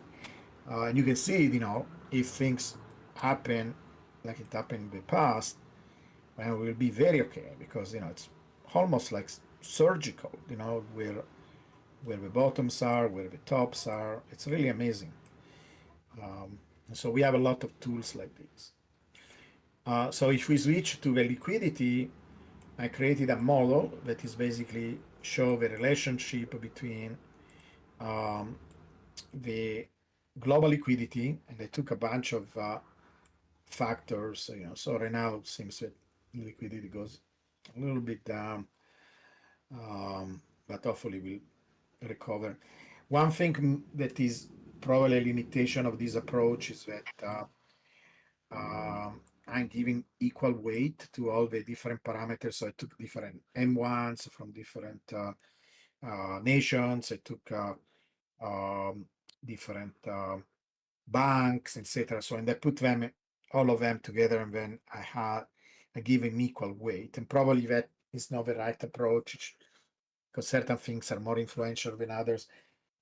And you can see, if things happen like it happened in the past, and we'll be very okay, because it's almost like surgical, where the bottoms are, where the tops are. It's really amazing. So we have a lot of tools like this. So if we switch to the liquidity, I created a model that is basically show the relationship between um, the global liquidity, and I took a bunch of factors. So right now it seems that liquidity goes a little bit down, but hopefully we'll recover. One thing that is probably a limitation of this approach is that I'm giving equal weight to all the different parameters. So I took different M1s from different nations. I took different banks, etc. So, and I put them, all of them together, and then I give them equal weight. And probably that is not the right approach, because certain things are more influential than others.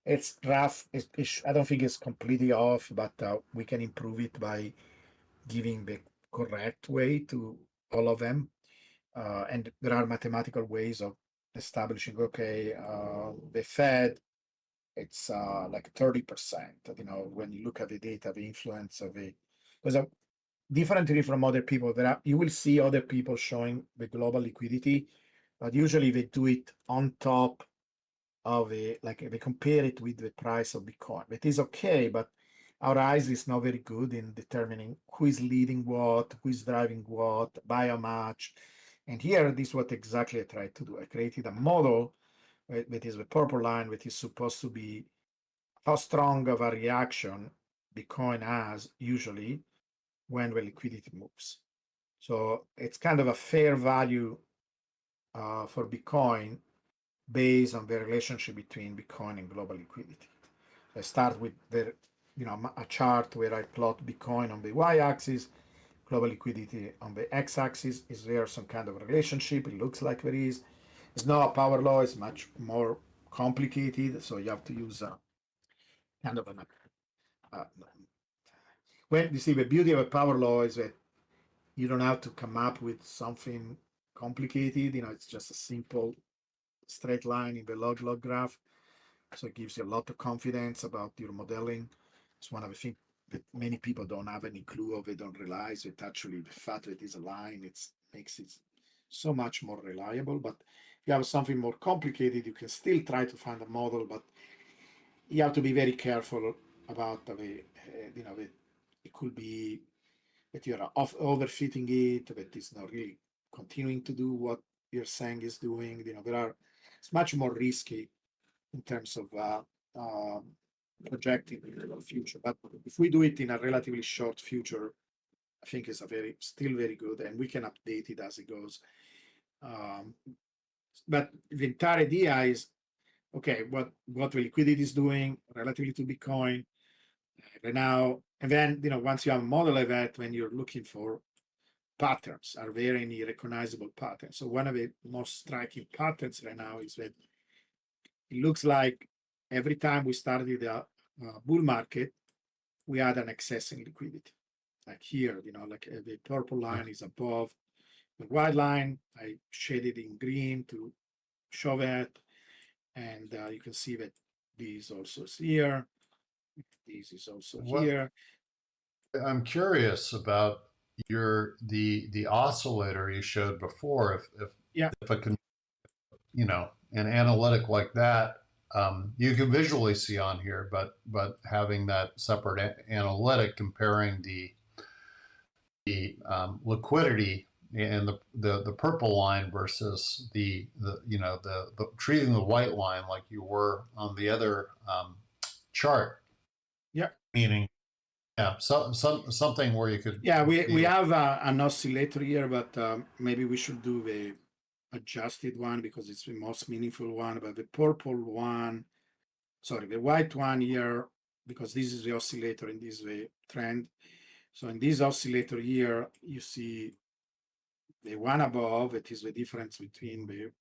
It's rough. I don't think it's completely off, but we can improve it by giving the correct way to all of them. And there are mathematical ways of establishing, okay, the Fed, it's like 30%, when you look at the data, the influence of it. Because differently from other people, you will see other people showing the global liquidity, but usually they do it on top of it, like they compare it with the price of Bitcoin. It is okay, but our eyes is not very good in determining who is leading what, who is driving what, by how much. And here, this is what exactly I tried to do. I created a model that is the purple line, which is supposed to be how strong of a reaction Bitcoin has usually when the liquidity moves. So it's kind of a fair value for Bitcoin based on the relationship between Bitcoin and global liquidity. I start with the, a chart where I plot Bitcoin on the y-axis, global liquidity on the x-axis. Is there some kind of relationship? It looks like there is. It's not a power law. It's much more complicated. So you have to use a kind of an. When you see, the beauty of a power law is that you don't have to come up with something complicated. It's just a simple straight line in the log graph. So it gives you a lot of confidence about your modeling. It's one of the things that many people don't have any clue of. They don't realize that actually the fact that it's a line, it makes it so much more reliable. But if you have something more complicated, you can still try to find a model, but you have to be very careful about the way, it could be that you're overfitting it, that it's not really continuing to do what you're saying is doing. It's much more risky in terms of projecting the future. But if we do it in a relatively short future, I think it's still very good, and we can update it as it goes. But the entire idea is, okay, what the liquidity is doing relatively to Bitcoin right now, and then once you have a model like that, when you're looking for patterns, are there any recognizable patterns? So one of the most striking patterns right now is that it looks like every time we started a bull market, we had an excess in liquidity. Like here, like the purple line is above the white line. I shaded in green to show that. And you can see that this also is here. This is also here. I'm curious about the oscillator you showed before. If I can, an analytic like that, you can visually see on here, but having that separate analytic comparing the liquidity and the purple line versus the treating the white line like you were on the other chart. Yeah. Meaning, yeah, something where you could. Yeah, we have an oscillator here, but maybe we should do the adjusted one because it's the most meaningful one. But the purple one, sorry, the white one here, because this is the oscillator in this way trend. So in this oscillator here, you see the one above. It is the difference between the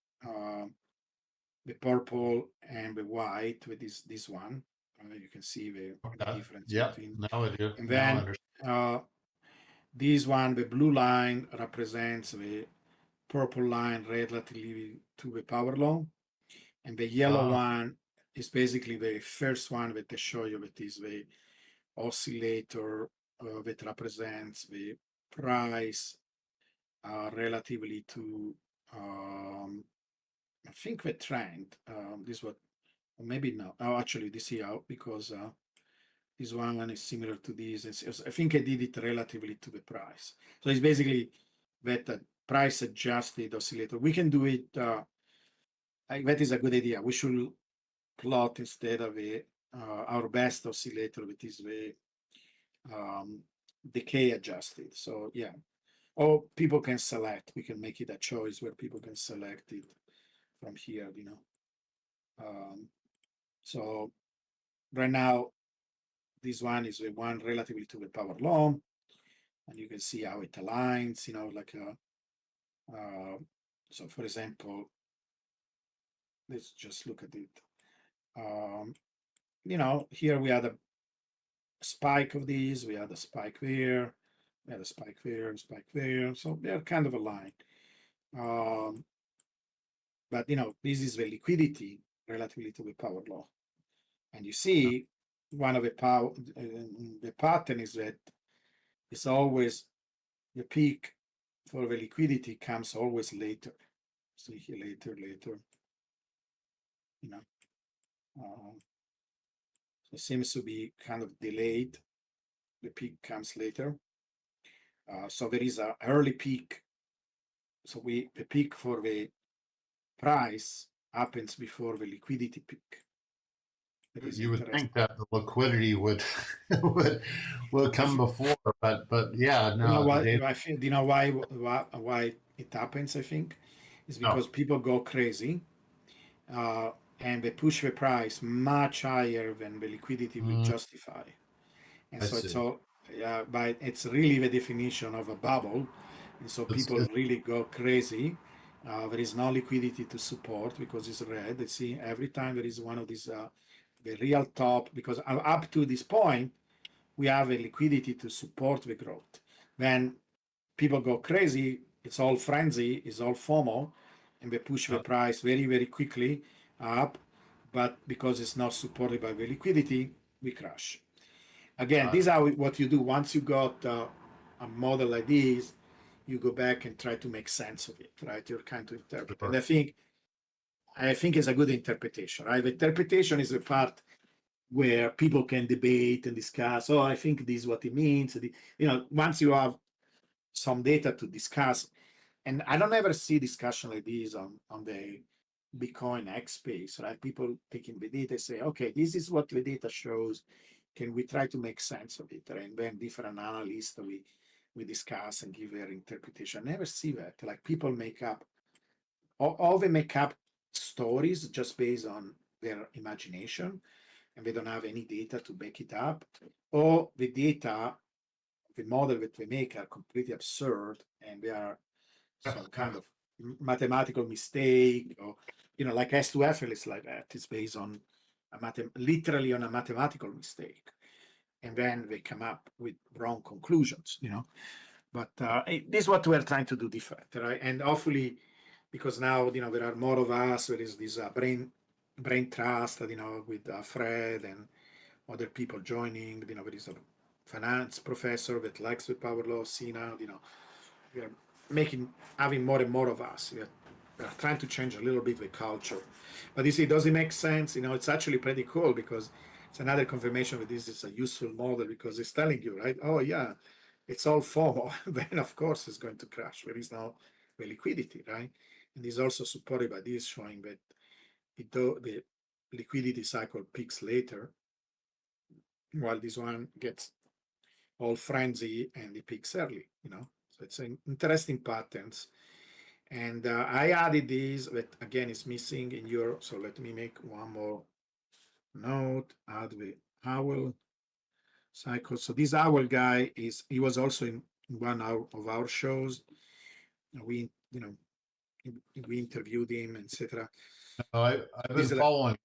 purple and the white with this one. You can see the difference between. Now I do. And then this one, the blue line, represents the purple line relatively to the power law, and the yellow one is basically the first one that I show you, that is the oscillator that represents the price relatively to I think the trend. This what, maybe not. Oh, actually, this here, because this one is similar to this. I think I did it relatively to the price. So it's basically that price adjusted oscillator. We can do it. That is a good idea. We should plot instead of our best oscillator, which is the decay adjusted. So yeah, or people can select. We can make it a choice where people can select it from here. So right now, this one is the one relatively to the power law, and you can see how it aligns. So for example, let's just look at it. Here we had a spike of these, we had a spike there, we had a spike there, spike there. So they're kind of aligned. But this is the liquidity relatively to the power law. And you see one of the pattern is that it's always the peak for the liquidity comes always later. See here, later. So it seems to be kind of delayed. The peak comes later. So there is an early peak. So the peak for the price happens before the liquidity peak. That is You would interesting. think that the liquidity would would I come before, but yeah, You know no, the what? data. I think you know why it happens. I think is No, because people go crazy, and they push the price much higher than the liquidity will mm, justify, and I so it's see. all. Yeah, but it's really the definition of a bubble, and so people It's really go crazy. There is no liquidity to support because it's red. You see, every time there is one of these, the real top, because up to this point we have a liquidity to support the growth. When people go crazy, it's all frenzy, it's all FOMO, and they push the price very, very quickly up. But because it's not supported by the liquidity, we crash. Again, got these it. are what you do. Once you got a model like this, you go back and try to make sense of it, right? You're kind to interpret. And Sure. I think it's a good interpretation, right? The interpretation is the part where people can debate and discuss. Oh, I think this is what it means. Once you have some data to discuss, and I don't ever see discussion like this on the Bitcoin X space, right? People taking the data, say, okay, this is what the data shows. Can we try to make sense of it? Right? And then different analysts we discuss and give their interpretation. I never see that. Like people make up all they make up stories just based on their imagination, and they don't have any data to back it up, or the data, the model that we make are completely absurd and they are some kind of mathematical mistake, or like S2F is like that. It's based on literally on a mathematical mistake, and then they come up with wrong conclusions. But this is what we're trying to do different, right? And hopefully, because now there are more of us. There is this brain trust, with Fred and other people joining. There is a finance professor that likes the power law. Sina, we are having more and more of us. We are trying to change a little bit the culture. But you see, does it make sense? It's actually pretty cool because it's another confirmation that this is a useful model because it's telling you, right? Oh yeah, it's all FOMO. Then of course it's going to crash. There is no the liquidity, right? And it's also supported by this showing that the liquidity cycle peaks later, while this one gets all frenzy and it peaks early. So it's an interesting patterns. And I added these that again is missing in your, so let me make one more note, add the owl cycle. So this owl guy he was also in one of our shows. We, we interviewed him, etc. No, I've This been is following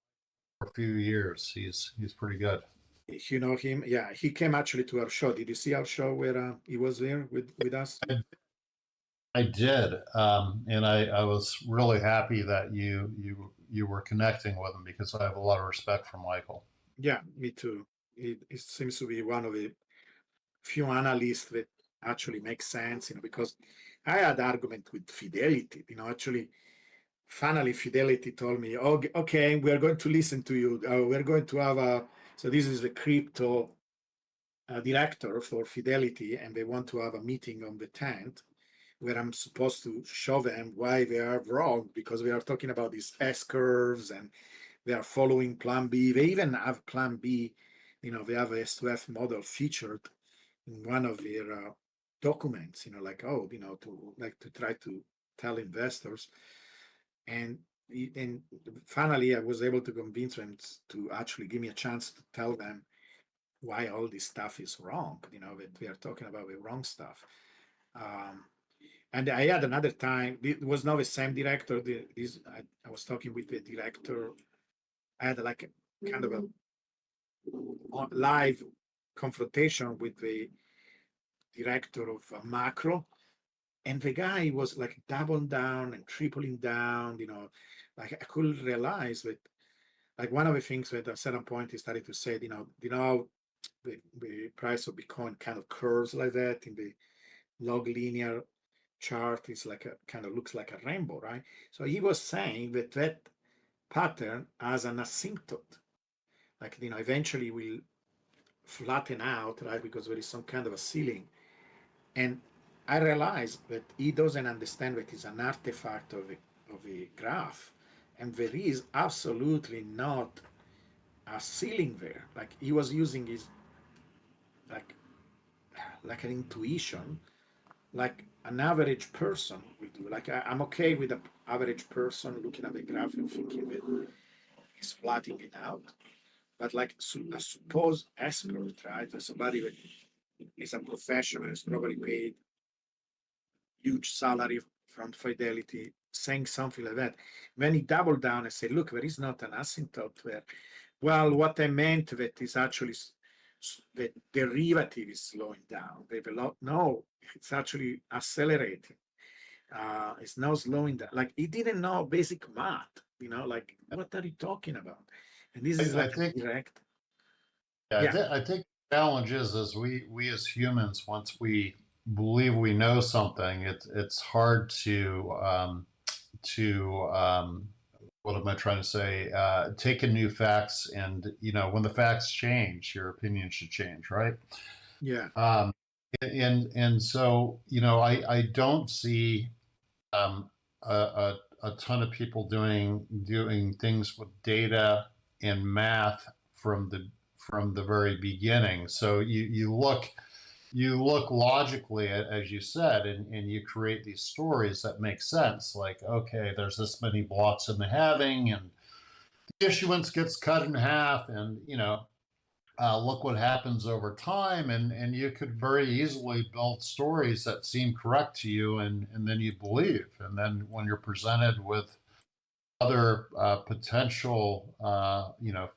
for a few years. He's pretty good. if you know him, yeah, he came actually to our show. Did you see our show where he was there with us? I did, and I was really happy that you were connecting with him because I have a lot of respect for Michael. Yeah, me too. It seems to be one of the few analysts that actually makes sense, because I had argument with Fidelity, actually, finally Fidelity told me, oh, okay, we're going to listen to you. We're going to have so this is the crypto director for Fidelity, and they want to have a meeting on the 10th where I'm supposed to show them why they are wrong, because we are talking about these S curves and they are following Plan B. They even have Plan B. They have a S2F model featured in one of their documents. Like to try to tell investors, and and finally I was able to convince them to actually give me a chance to tell them why all this stuff is wrong. That we are talking about the wrong stuff. Um, and I had another time. It was not the same director. I was talking with the director. I had like a kind of a live confrontation with the director of macro, and the guy was like doubling down and tripling down. Like I couldn't realize that. Like one of the things that at a certain point he started to say, the price of Bitcoin kind of curves like that in the log linear chart. Is like a kind of looks like a rainbow, right? So he was saying that pattern has an asymptote, like eventually will flatten out, right? Because there is some kind of a ceiling. And I realized that he doesn't understand that it's an artifact of a graph, and there is absolutely not a ceiling there. Like he was using his like like an intuition, like an average person will do. Like I'm okay with an average person looking at the graph and thinking that it's flattening out. But like a supposed expert, right? Somebody that is a professional, is probably paid huge salary from Fidelity, saying something like that. When he doubled down and said, look, there is not an asymptote there. Well, what I meant that is actually the derivative is slowing down. No, it's actually accelerating. It's not slowing down. Like he didn't know basic math, like what are you talking about? And this is I like think, direct. yeah, Yeah, I think the challenge is we as humans, once we believe we know something, it's hard to what am I trying to say? Take in new facts, and when the facts change, your opinion should change, right? yeah, Um, and so I don't see um, a ton of people doing things with data and math from the very beginning. So you look logically, as you said, and you create these stories that make sense. Like, okay, there's this many blocks in the halving, and the issuance gets cut in half, and look what happens over time, and you could very easily build stories that seem correct to you, and then you believe, and then when you're presented with other potential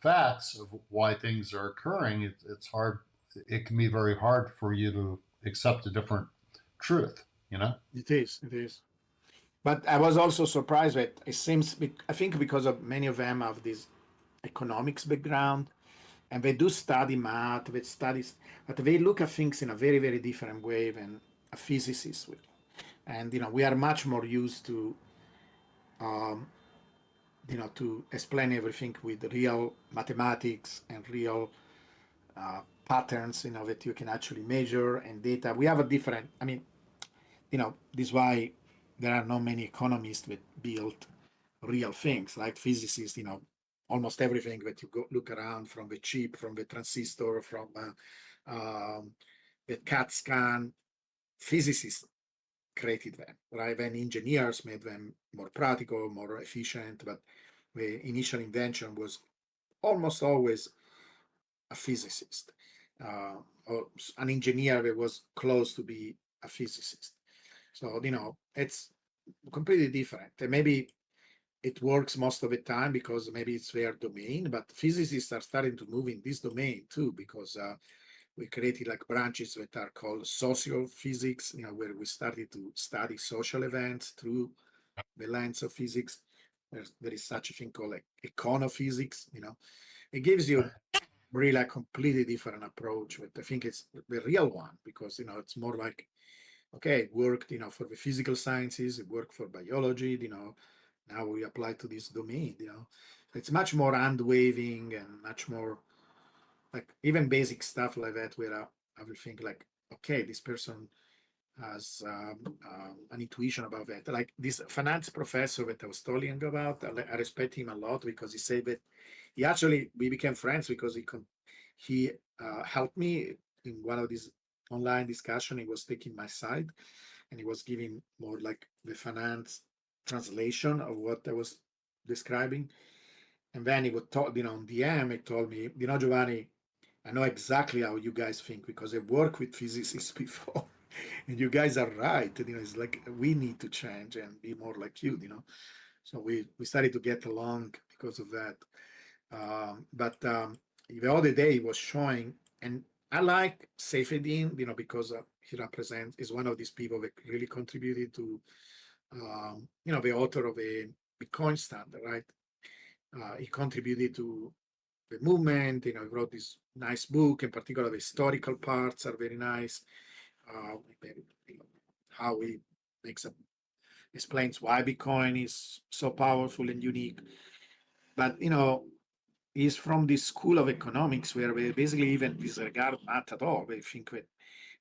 facts of why things are occurring, it's hard. It can be very hard for you to accept a different truth. it is. It is. But I was also surprised that it seems, I think because of many of them have this economics background and they do study math, they study, but they look at things in a very, very different way than a physicist will. And, we are much more used to, um, to explain everything with real mathematics and real patterns, that you can actually measure and data. We have a different, I mean, this is why there are not many economists that build real things like physicists. Almost everything that you go look around, from the chip, from the transistor, from the CAT scan, physicists created them, right? Then engineers made them more practical, more efficient. But the initial invention was almost always a physicist, or an engineer that was close to be a physicist. So, it's completely different. And maybe it works most of the time because maybe it's their domain, but physicists are starting to move in this domain too, because we created like branches that are called sociophysics, where we started to study social events through the lens of physics. There is such a thing called like econophysics. It gives you really a completely different approach, but I think it's the real one because it's more like, okay, it worked for the physical sciences, it worked for biology. Now we apply to this domain. It's much more hand waving and much more like even basic stuff like that, where I will think like, okay, this person has an intuition about that. Like this finance professor that I was telling about, I respect him a lot because he said that we became friends because he helped me in one of these online discussion. He was taking my side and he was giving more like the finance translation of what I was describing. And then he would talk, on DM, he told me, Giovanni, I know exactly how you guys think because I worked with physicists before. And you guys are right. It's like we need to change and be more like you. So we started to get along because of that. But the other day he was showing, and I like Seyfedin, because he represents is one of these people that really contributed to, the author of a Bitcoin standard, right? He contributed to the movement. He wrote this nice book. In particular, the historical parts are very nice. Uh, how he makes a explains why Bitcoin is so powerful and unique. But he's from this school of economics where they basically even disregard math at all. They think that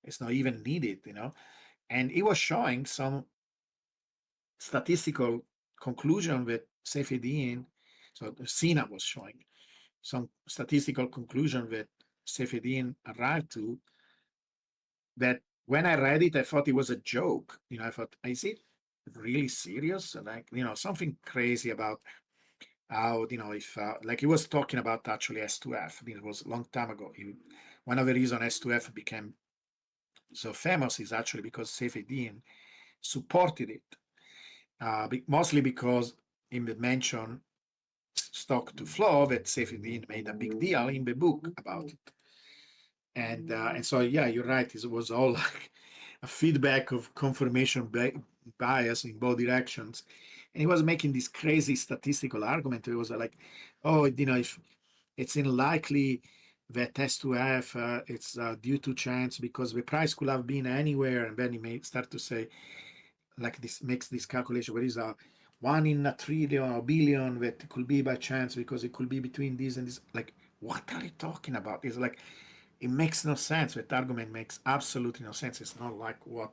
it's not even needed. And he was showing some statistical conclusion that Seyfedin, so Sina was showing some statistical conclusion that Sefedin arrived to, that when I read it, I thought it was a joke. I thought, is it really serious? Like, something crazy about how, if, like he was talking about actually S2F. It was a long time ago. One of the reasons S2F became so famous is actually because Sefedin supported it, mostly because he mentioned stock to flow that Sefedin made a big deal in the book about it. And so, yeah, you're right. It was all like a feedback of confirmation bias in both directions. And he was making this crazy statistical argument. It was like, oh, if it's unlikely that S2F, it's due to chance because the price could have been anywhere. And then he may start to say, like this makes this calculation where is a 1 in 1 trillion or billion that could be by chance because it could be between this and this. Like, what are you talking about? It's like, it makes no sense. That argument makes absolutely no sense. It's not like what,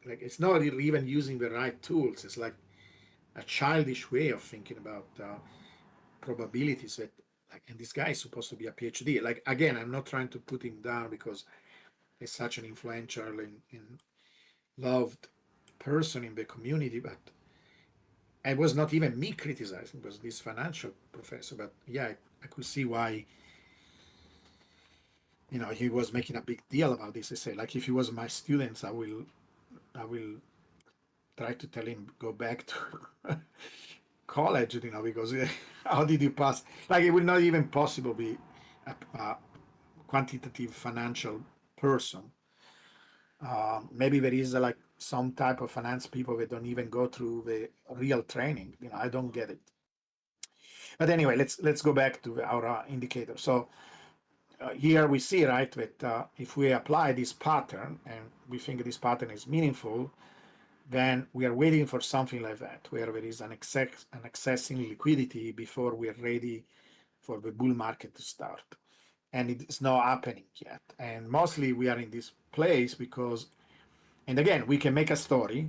like it's not even using the right tools. It's like a childish way of thinking about probabilities that, like, and this guy is supposed to be a PhD. Like, again, I'm not trying to put him down because he's such an influential and loved person in the community, but it was not even me criticizing, it was this financial professor. But yeah, I could see why, he was making a big deal about this. I say, like, if he was my students, I will try to tell him go back to college, because how did you pass? Like, it will not even possible be a quantitative financial person. Maybe there is like some type of finance people that don't even go through the real training. I don't get it. But anyway, let's go back to our indicator. So here we see, right, that if we apply this pattern and we think this pattern is meaningful, then we are waiting for something like that, where there is an excess in liquidity before we are ready for the bull market to start. And it's not happening yet. And mostly we are in this place because, and again, we can make a story,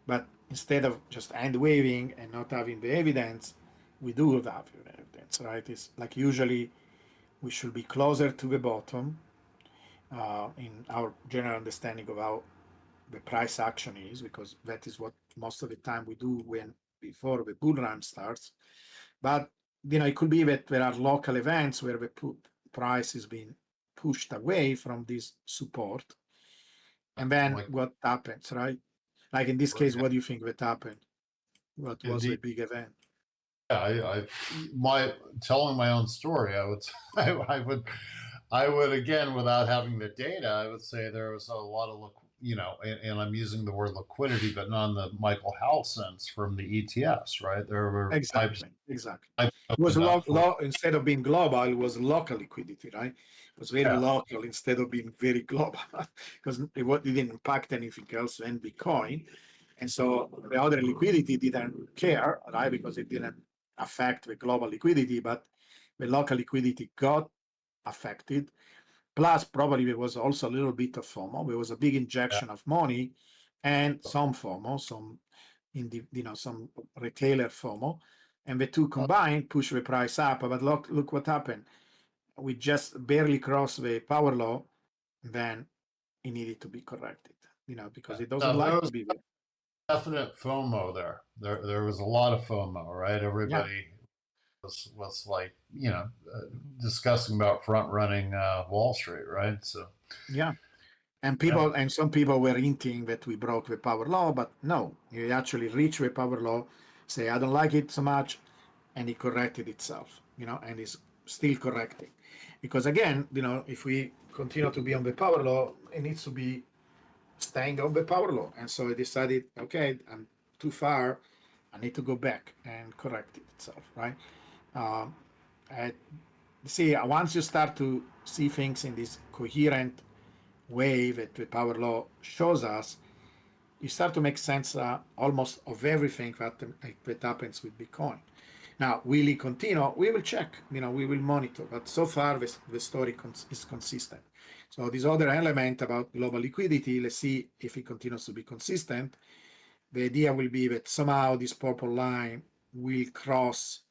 but instead of just hand waving and not having the evidence, we do have evidence, right? It's like usually we should be closer to the bottom in our general understanding of how the price action is, because that is what most of the time we do when before the bull run starts. But it could be that there are local events where the price is being pushed away from this support, and then Like, what happens, right? Like in this case, what do you think that happened? What was the indeed. big event? Yeah, my telling my own story, I would, I would again, without having the data, I would say there was a lot of, and I'm using the word liquidity, but not in the Michael Howell sense from the ETFs, right? There were Exactly. types It was enough for, instead of being global, it was local liquidity, right? It was very yeah, local instead of being very global because it didn't impact anything else than Bitcoin. And so the other liquidity didn't care, right? Because it didn't affect the global liquidity, but the local liquidity got affected. Plus, probably there was also a little bit of FOMO. There was a big yeah. injection of money and some FOMO, some retailer FOMO, and the two combined push the price up. But look what happened. We just barely crossed the power law, then it needed to be corrected. Because it doesn't No, there like to was be there. definite FOMO there. There was a lot of FOMO, right? Yeah, Everybody was like, discussing about front running Wall Street, right? So yeah. And yeah, some people were hinting that we broke the power law, but no, you actually reach the power law, say I don't like it so much, and it corrected itself, and is still correcting. Because again, if we continue to be on the power law, it needs to be staying on the power law. And so I decided, okay, I'm too far. I need to go back and correct it itself, right? Um, I, see, once you start to see things in this coherent way that the power law shows us, you start to make sense almost of everything that happens with Bitcoin. Now, will it continue? We will check, we will monitor, but so far the story is consistent. So this other element about global liquidity, let's see if it continues to be consistent. The idea will be that somehow this purple line will cross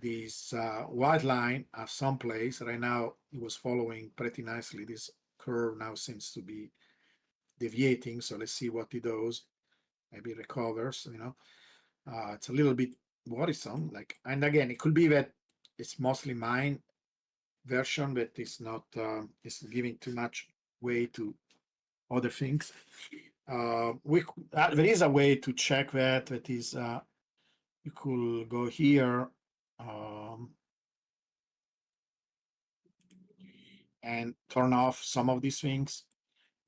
this white line at some place. Right now, it was following pretty nicely. This curve now seems to be deviating. So let's see what it does. Maybe recovers. It's a little bit worrisome. And again, it could be that it's mostly mine version, but it's not. It's giving too much weight to other things. There is a way to check that. That is, you could go here and turn off some of these things.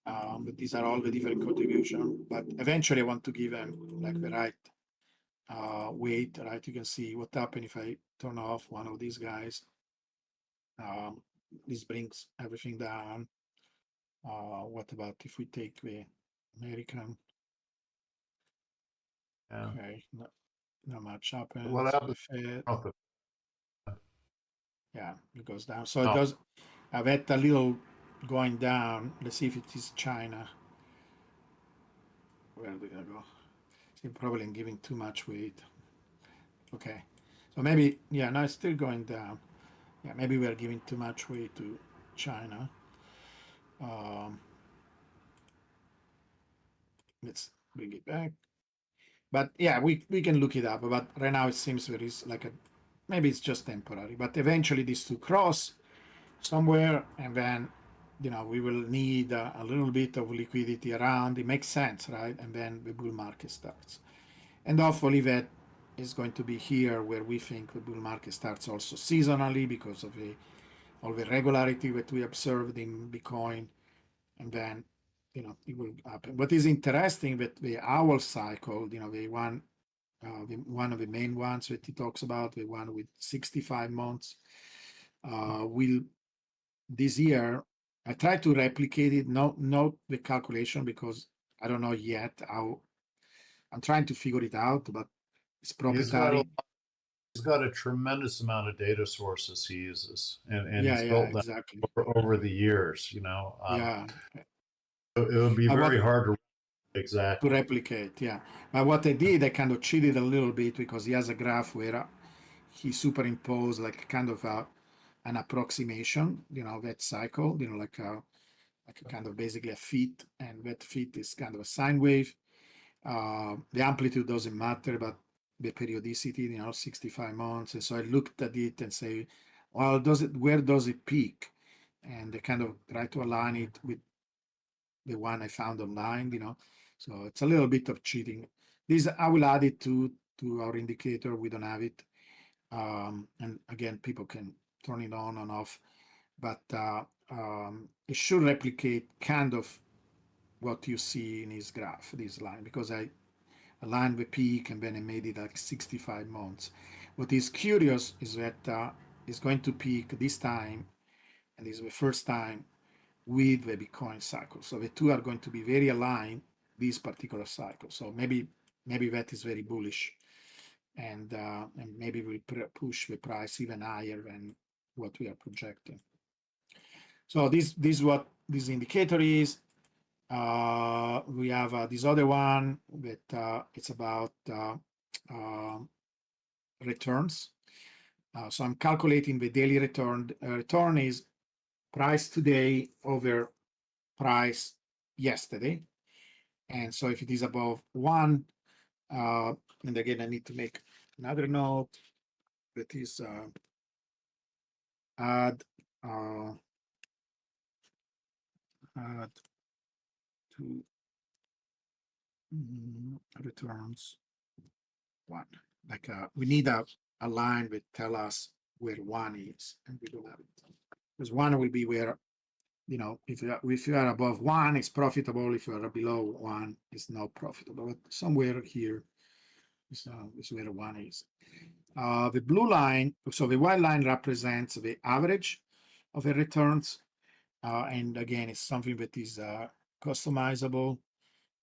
But these are all the different contribution. But eventually, I want to give them like the right weight. Right, you can see what happens if I turn off one of these guys. This brings everything down. What about if we take the American? Yeah. Okay, not much happens. What happens? Yeah, it goes down. So it does. I've had a little going down. Let's see if it is China. Where did I go? See, probably I'm giving too much weight. Okay, so maybe, yeah, no, it's still going down. Yeah, maybe we're giving too much weight to China. Let's bring it back. But yeah, we can look it up. But right now it seems there is like maybe it's just temporary. But eventually these two cross somewhere, and then we will need a little bit of liquidity around. It makes sense, right? And then the bull market starts. And hopefully that is going to be here where we think the bull market starts also seasonally because of all the regularity that we observed in Bitcoin. And then, it will happen. What is interesting that the owl cycle, the one of the main ones that he talks about, the one with 65 months, will this year. I tried to replicate it, not the calculation because I don't know yet how. I'm trying to figure it out, but it's proprietary. He's got a tremendous amount of data sources he uses, and Yeah, he's built that exactly. over the years. Yeah, it would be but very hard to to exactly. replicate. Yeah, but what I did, I kind of cheated a little bit because he has a graph where he superimposed like kind of an approximation, that cycle, like a kind of basically a fit, and that fit is kind of a sine wave. The amplitude doesn't matter, but the periodicity, 65 months. And so I looked at it and say, well, where does it peak? And I kind of try to align it with the one I found online. So it's a little bit of cheating. This I will add it to our indicator. We don't have it. And again, people can turn it on and off, but it should replicate kind of what you see in his graph, this line, because I aligned the peak and then I made it like 65 months. What is curious is that it's going to peak this time, and this is the first time with the Bitcoin cycle. So the two are going to be very aligned this particular cycle. So maybe that is very bullish, and maybe we'll push the price even higher than what we are projecting. So this what this indicator is. We have this other one that it's about returns. So I'm calculating the daily return. Return is price today over price yesterday. And so if it is above 1, and again, I need to make another note that is add to returns 1. Like we need a line that tell us where 1 is, and we don't have it. Because 1 will be where, if you are above 1, it's profitable. If you are below 1, it's not profitable. But somewhere here is where 1 is. The blue line, so the white line represents the average of the returns. And again, it's something that is customizable.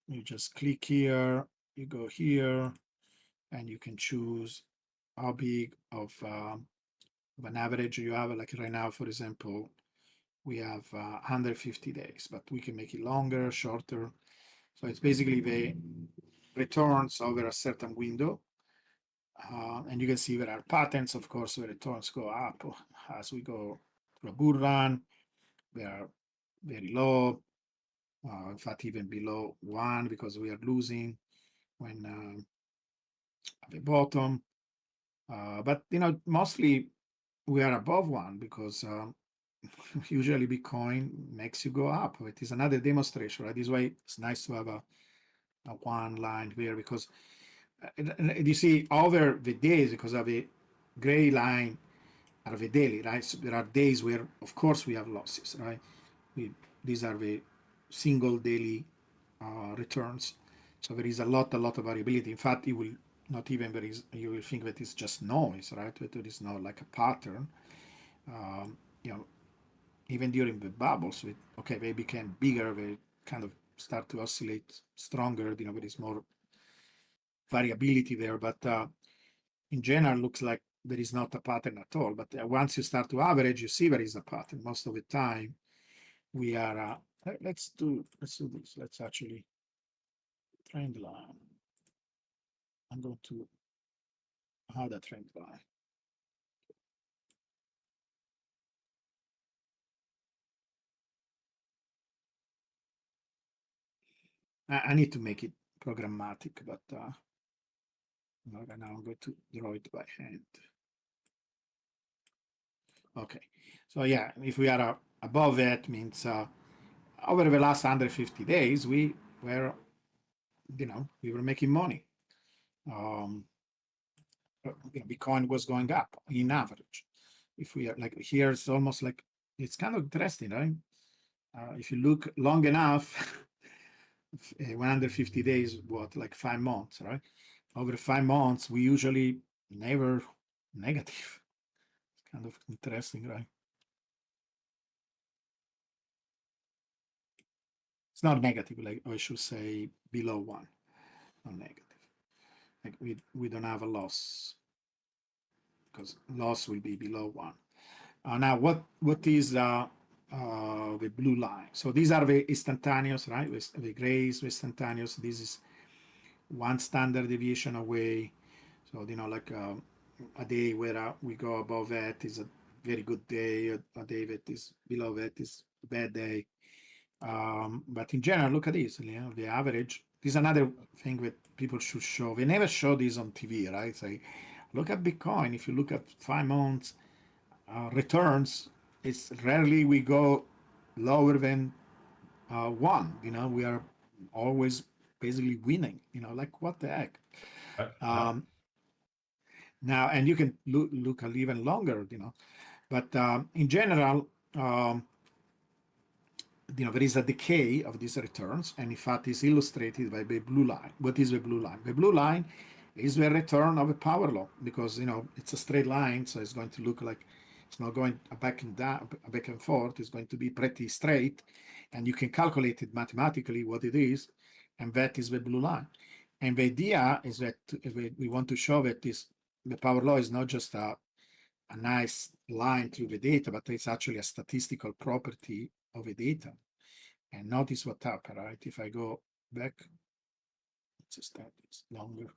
You just click here, you go here, and you can choose how big of an average you have. Like right now, for example, we have 150 days, but we can make it longer, shorter. So it's basically the returns over a certain window. And you can see there are patterns, of course, where returns go up as we go through a bull run. They are very low, in fact, even below 1 because we are losing when at the bottom. But mostly we are above 1 because usually Bitcoin makes you go up. It is another demonstration, right? This way it's nice to have a one line here because you see over the days because of the gray line are the daily, right? So there are days where, of course, we have losses, right? These are the single daily returns. So there is a lot of variability. In fact, you will not even you will think that it's just noise, right? That there is no like a pattern. Um, you know, even during the bubbles, they became bigger, they kind of start to oscillate stronger. There is more variability there, but in general, looks like there is not a pattern at all. But once you start to average, you see there is a pattern. Most of the time, we are. Let's do this. Let's actually trend line. I'm going to add a trend line. I need to make it programmatic, but now I'm going to draw it by hand. Okay, so yeah, if we are above that, means over the last 150 days, we were, we were making money. Bitcoin was going up in average. If we are like here, it's almost like it's kind of interesting, right? If you look long enough, 150 days, what, like 5 months, right? Over 5 months, we usually never negative. It's kind of interesting, right? It's not negative, like I should say below 1, not negative. Like we don't have a loss because loss will be below 1. Now, what is the blue line? So these are the instantaneous, right? The grays, the instantaneous. This is one standard deviation away. So like a day where we go above that is a very good day. A day that is below that is a bad day. But in general, look at this. The average. This is another thing that people should show. They never show this on TV, right? So look at Bitcoin. If you look at 5 months returns, it's rarely we go lower than 1. We are always basically winning. Like what the heck? Now, and you can look at even longer. But in general, there is a decay of these returns, and in fact, is illustrated by the blue line. What is the blue line? The blue line is the return of a power law because it's a straight line, so it's going to look like it's not going back and forth. It's going to be pretty straight, and you can calculate it mathematically what it is, and that is the blue line. And the idea is that we want to show that the power law is not just a nice line through the data, but it's actually a statistical property of the data. And notice what happened, right? If I go back, let's just start this longer.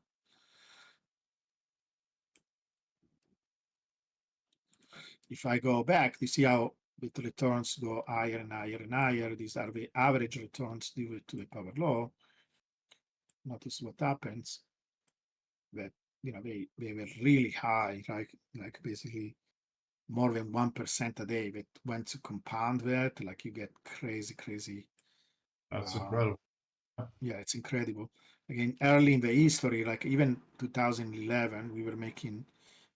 If I go back, you see how the returns go higher and higher and higher. These are the average returns due to the power law. Notice what happens, that they were really high, right? Like basically more than 1% a day. That when to compound that, like you get crazy. That's incredible. Yeah, it's incredible. Again, early in the history, like even 2011, we were making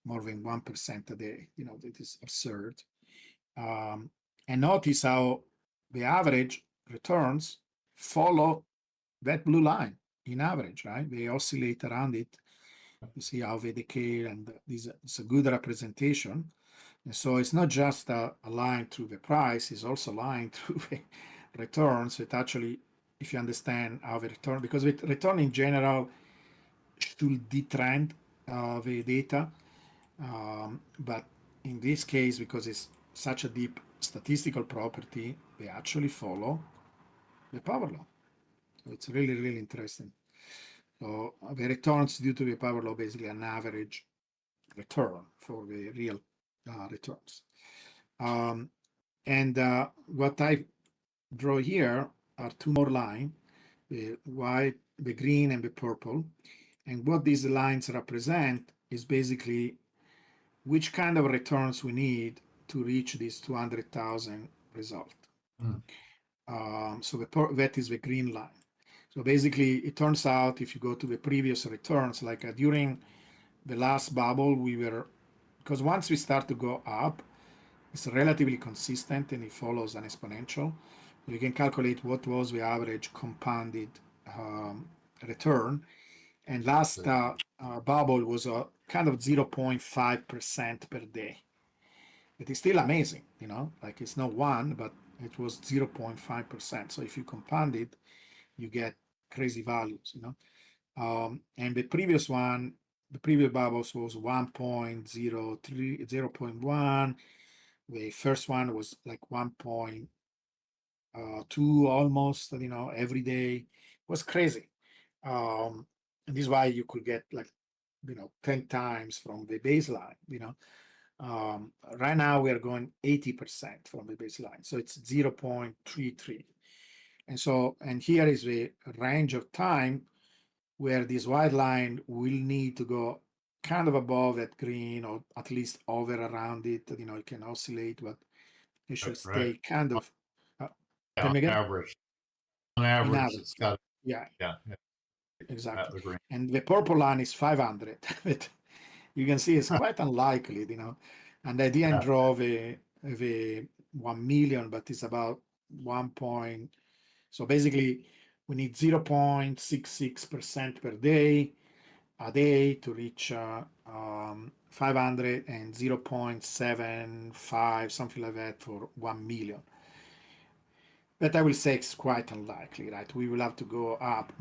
more than 1% a day. That is absurd. And notice how the average returns follow that blue line in average, right? They oscillate around it. You see how they decay, and it's a good representation. And so it's not just a line through the price, it's also a line through the returns. It actually, if you understand how the return, because with return in general should detrend the data. But in this case, because it's such a deep statistical property, they actually follow the power law. So it's really, really interesting. So the returns due to the power law, basically an average return for the real returns. And what I draw here are two more lines, the white, the green, and the purple. And what these lines represent is basically which kind of returns we need to reach this 200,000 result. So that is the green line. So basically, it turns out if you go to the previous returns, like during the last bubble, because once we start to go up, it's relatively consistent and it follows an exponential. You can calculate what was the average compounded return. And last bubble was a kind of 0.5% per day. It is still amazing, like it's not one, but it was 0.5%. So if you compound it, you get crazy values, and the previous bubbles was 1.03, 0.1. The first one was like 1.2 almost, every day. It was crazy. And this is why you could get like, 10 times from the baseline, right now we are going 80% from the baseline. So it's 0.33. And here is the range of time where this white line will need to go kind of above that green or at least over around it. It can oscillate, but it should stay kind of. Tell me again? On In average, average, it's got yeah, yeah, exactly. the green. And the purple line is 500. You can see it's quite unlikely, And I didn't draw the 1 million, but it's about 1 point. So basically, we need 0.66% per day, a day to reach 500 and 0.75, something like that for 1 million. But I will say it's quite unlikely, right? We will have to go up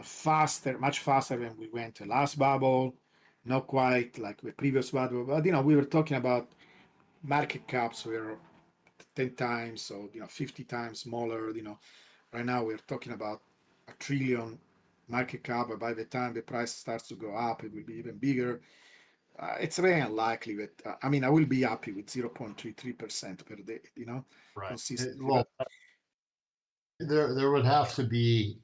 faster, much faster than we went to last bubble. Not quite like the previous bubble, but we were talking about market caps were 10 times, so 50 times smaller. Right now we're talking about a trillion market cap, but by the time the price starts to go up, it will be even bigger. It's very unlikely that I will be happy with 0.33% per day, Right. consistently. Well, there would have to be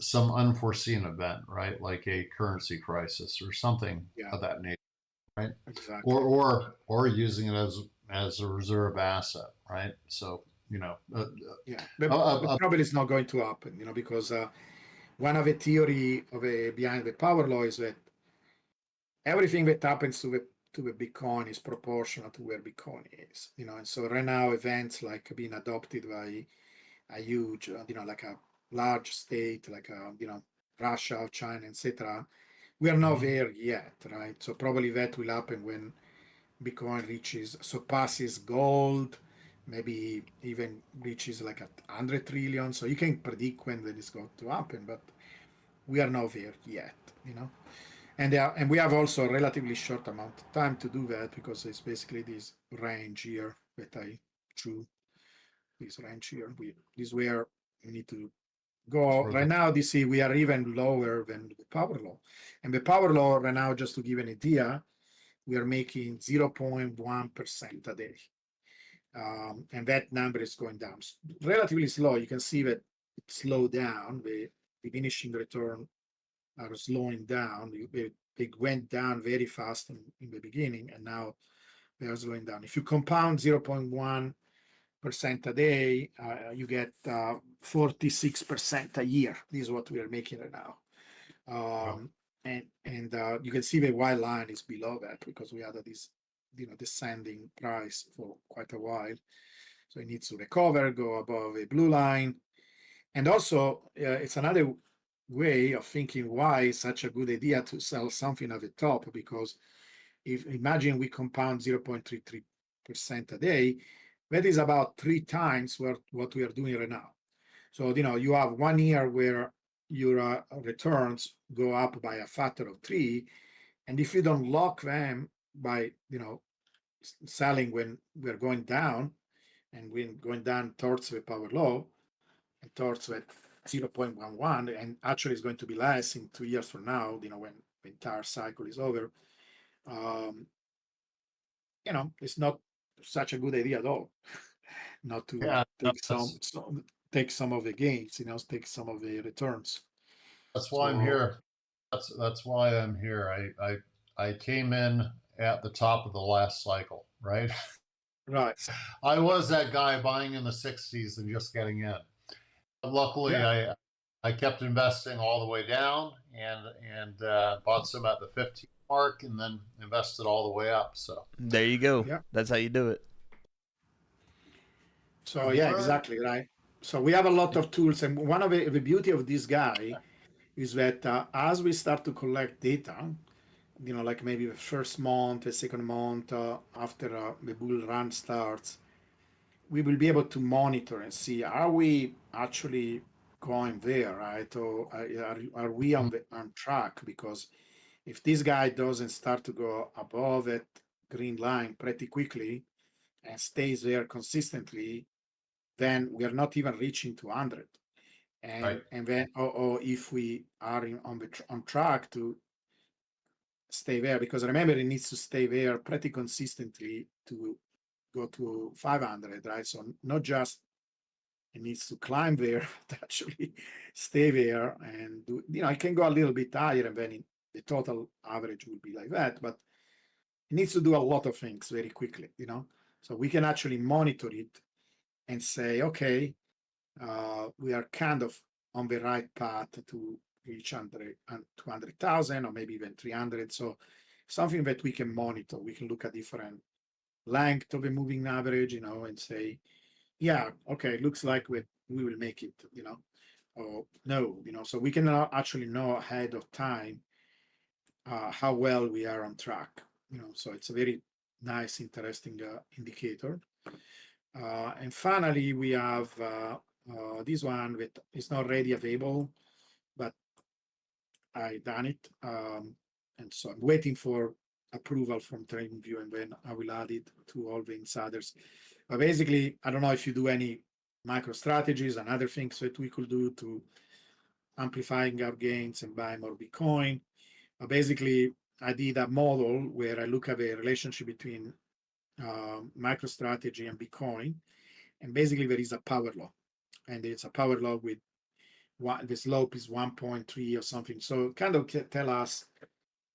some unforeseen event, right? Like a currency crisis or something of that nature, right? Exactly. Or using it as a reserve asset, right? So But probably it's not going to happen, because one of the theory behind the power law is that everything that happens to the Bitcoin is proportional to where Bitcoin is, and so right now events like being adopted by a huge, like a large state, like Russia, China, etc. We are not there yet, right? So probably that will happen when Bitcoin surpasses gold, maybe even reaches like 100 trillion. So you can predict when that is going to happen, but we are not there yet, And we have also a relatively short amount of time to do that because it's basically this range here that I drew. This range here, this is where we need to go. Right now, we are even lower than the power law. And the power law right now, just to give an idea, we are making 0.1% a day. And that number is going down relatively slow. You can see that it slowed down. The diminishing return are slowing down. They went down very fast in the beginning, and now they are slowing down. If you compound 0.1% a day, you get 46% a year. This is what we are making right now. And you can see the white line is below that because we had this descending price for quite a while, so it needs to recover, go above a blue line. And also it's another way of thinking why it's such a good idea to sell something at the top, because if imagine we compound 0.33% a day, that is about 3 times what we are doing right now. So you have 1 year where your returns go up by a factor of 3, and if you don't lock them by selling when we're going down, and we're going down towards the power law and towards that 0.11, and actually it's going to be less in 2 years from now, when the entire cycle is over. It's not such a good idea at all not to take some of the gains, take some of the returns. That's why I'm here. That's why I'm here. I came in at the top of the last cycle, right? Right. I was that guy buying in the 60s and just getting in. But luckily, I kept investing all the way down and bought some at the 15 mark and then invested all the way up. So there you go. Yeah. That's how you do it. So yeah, exactly, right. So we have a lot of tools, and one of the beauty of this guy is that as we start to collect data, like maybe the first month, the second month after the bull run starts, we will be able to monitor and see, are we actually going there, right? Or are we on track? Because if this guy doesn't start to go above that green line pretty quickly and stays there consistently, then we are not even reaching 200. And then, or if we are on track to stay there, because remember, it needs to stay there pretty consistently to go to 500, right? So not just it needs to climb there, but actually stay there and do, it can go a little bit higher, and then the total average will be like that, but it needs to do a lot of things very quickly, so we can actually monitor it and say, okay, we are kind of on the right path to reach 200,000 or maybe even 300. So something that we can monitor. We can look at different length of a moving average, and say, yeah, okay, looks like we will make it, or no, so we can actually know ahead of time how well we are on track, so it's a very nice, interesting indicator. And finally, we have this one that is not ready available, but I done it. And so I'm waiting for approval from TradingView, and then I will add it to all the insiders. But basically, I don't know if you do any micro strategies and other things that we could do to amplifying our gains and buy more Bitcoin. But basically, I did a model where I look at the relationship between MicroStrategy and Bitcoin, and basically there is a power law, and it's a power law with the slope is 1.3 or something. So kind of tell us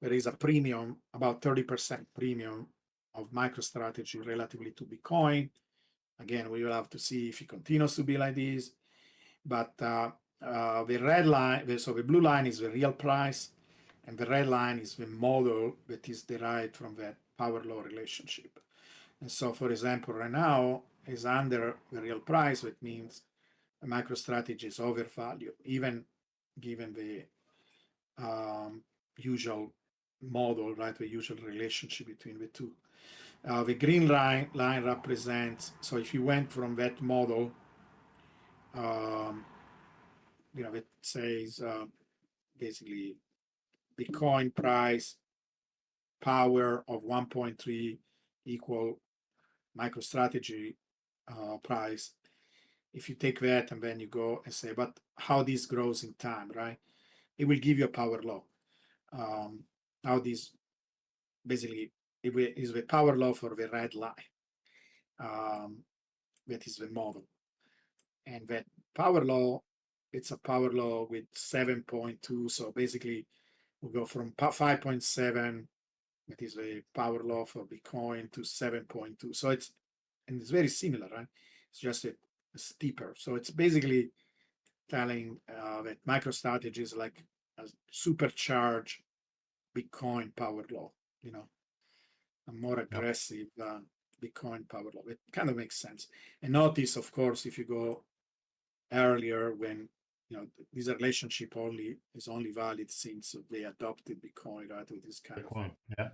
there is a premium, about 30% premium of MicroStrategy relatively to Bitcoin. Again, we will have to see if it continues to be like this. But the red line, so the blue line is the real price, and the red line is the model that is derived from that power law relationship. And so, for example, right now is under the real price, which means a MicroStrategy is overvalued, even given the usual model, right? The usual relationship between the two. The green line represents, so if you went from that model, it says basically Bitcoin price power of 1.3 equal MicroStrategy price. If you take that and then you go and say, but how this grows in time, right? It will give you a power law. How this basically is the power law for the red line. That is the model. And that power law, it's a power law with 7.2. So basically, we go from 5.7, that is the power law for Bitcoin, to 7.2. So it's very similar, right? It's just a steeper. So it's basically telling that MicroStrategy is like a supercharged Bitcoin power law, a more aggressive Bitcoin power law. It kind of makes sense. And notice, of course, if you go earlier, when this relationship is only valid since they adopted Bitcoin, right? With this kind Bitcoin, of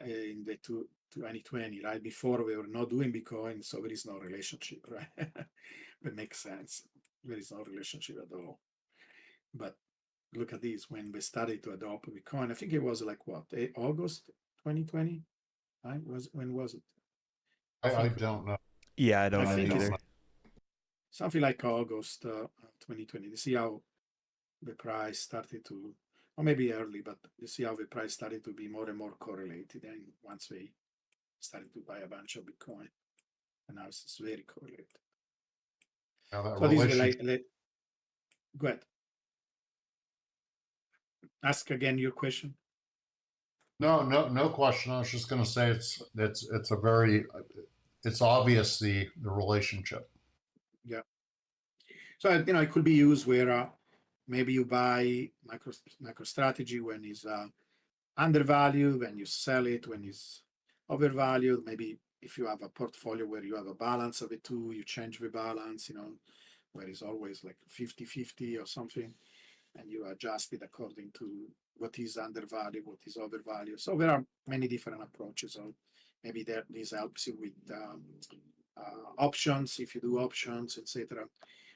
in the 2020, right? Before we were not doing Bitcoin, so there is no relationship, right? That makes sense. There is no relationship at all. But look at this, when they started to adopt Bitcoin, I think it was like what, August 2020, right? When was it? I don't know. Yeah, I don't know either. Something like August 2020. You see how the price started to, or maybe early, but you see how the price started to be more and more correlated. And once they started to buy a bunch of Bitcoin, and now it's very correlated. Now that So this is relationship. go ahead. Ask again your question. No question. I was just going to say it's a very it's obvious the relationship. Yeah. So it could be used where maybe you buy MicroStrategy when it's undervalued, when you sell it when it's overvalued. Maybe if you have a portfolio where you have a balance of the two, you change the balance, where it's always like 50-50 or something, and you adjust it according to what is undervalued, what is overvalued. So there are many different approaches. So maybe this helps you with options, if you do options, etc.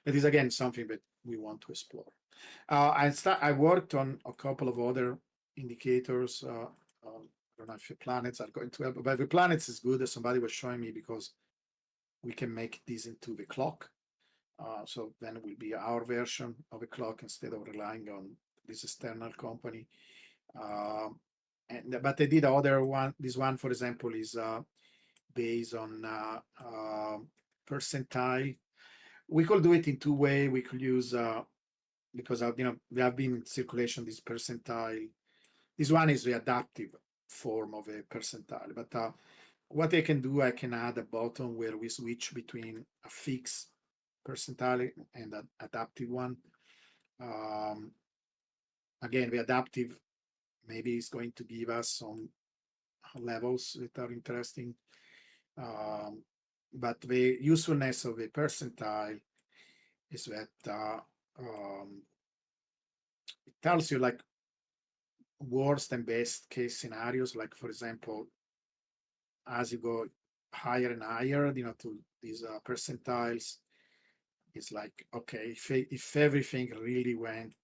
That is again something that we want to explore. I worked on a couple of other indicators. I don't know if the planets are going to help, but the planets is good, as somebody was showing me, because we can make this into the clock. So then it will be our version of a clock instead of relying on this external company. But I did other one. This one, for example, is based on percentile. We could do it in two ways. We could use because they have been in circulation this percentile. This one is the adaptive form of a percentile. But what I can do, I can add a button where we switch between a fixed percentile and an adaptive one. Again, the adaptive maybe is going to give us some levels that are interesting. But the usefulness of a percentile is that it tells you like worst and best case scenarios. Like, for example, as you go higher and higher, to these percentiles, it's like, okay, if everything really went,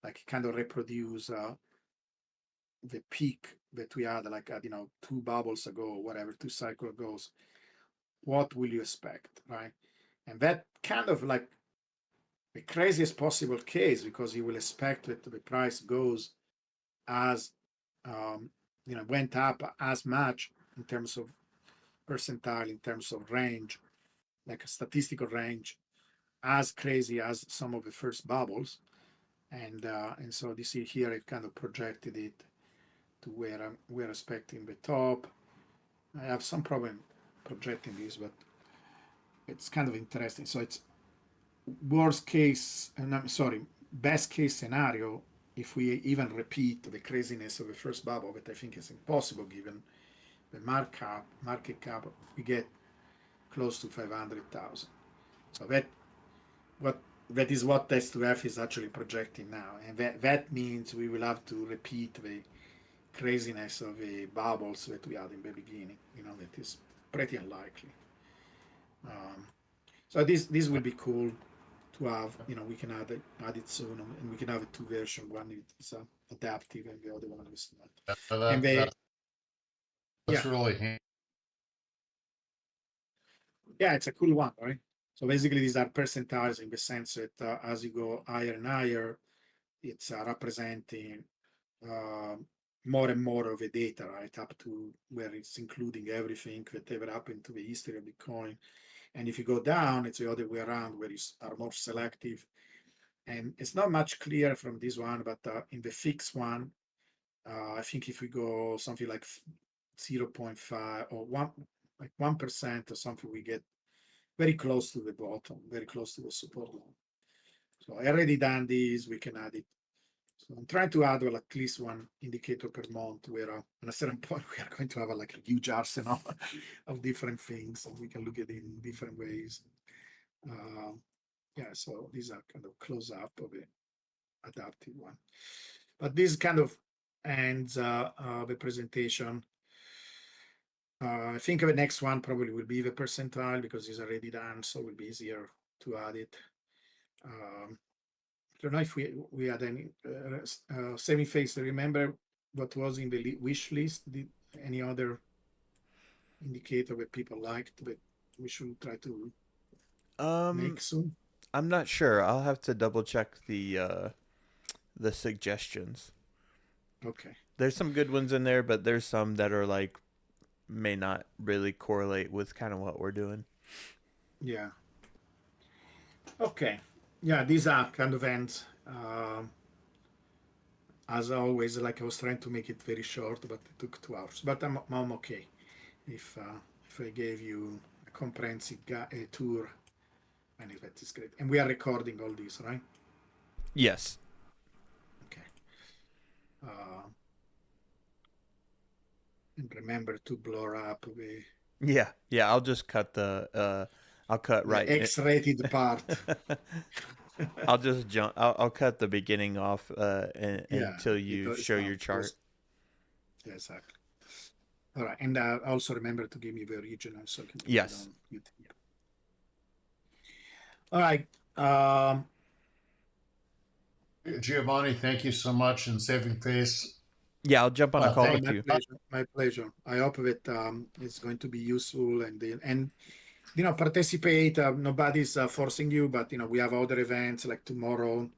like kind of reproduce the peak that we had, like at, 2 bubbles ago, whatever, 2 cycles ago, what will you expect, right? And that kind of like the craziest possible case, because you will expect that the price goes as went up as much in terms of percentile, in terms of range, like a statistical range, as crazy as some of the first bubbles. And so you see here, it kind of projected it to where we're expecting the top. I have some problem projecting this, but it's kind of interesting. So it's worst case, and I'm sorry, best case scenario, if we even repeat the craziness of the first bubble, but I think it's impossible given the market cap, we get close to 500,000. So that is what S2F is actually projecting now, and that means we will have to repeat the craziness of the bubbles that we had in the beginning. That is pretty unlikely. So this will be cool to have. We can add it soon, and we can have a 2 version. One is adaptive, and the other one is not. And That's yeah, really handy. yeah, it's a cool one, right? So basically, these are percentiles in the sense that as you go higher and higher, it's representing more and more of the data, right, up to where it's including everything that ever happened to the history of Bitcoin. And if you go down, it's the other way around, where you are more selective. And it's not much clear from this one, but in the fixed one, I think if we go something like 0.5 or 1% or something, we get very close to the bottom, very close to the support line. So I already done this, we can add it. So I'm trying to add at least one indicator per month, where at a certain point we are going to have like a huge arsenal of different things, and we can look at it in different ways. Yeah, so these are kind of close up of the adaptive one. But this kind of ends the presentation. I think the next one probably will be the percentile, because it's already done, so it will be easier to add it. I don't know if we had any saving face. Remember what was in the wish list? Did any other indicator that people liked that we should try to make soon? I'm not sure. I'll have to double check the suggestions. Okay. There's some good ones in there, but there's some that are like may not really correlate with kind of what we're doing. Yeah. Okay. Yeah, these are kind of ends. As always, like I was trying to make it very short, but it took 2 hours. But I'm okay. If I gave you a comprehensive tour, and if that is great. And we are recording all this, right? Yes. Okay. Uh, and remember to blur up Yeah. Yeah. I'll just cut I'll cut the right. X-rated part. I'll just jump. I'll cut the beginning off Yeah, until you because show your chart. yeah, exactly. All right, and also remember to give me the original so I can put it Yes. on YouTube. All right. Um, Giovanni, thank you so much. And saving face. Yeah. I'll jump on a call Thank with my you. pleasure. My pleasure. I hope that it's going to be useful and participate. Nobody's forcing you, but we have other events like tomorrow.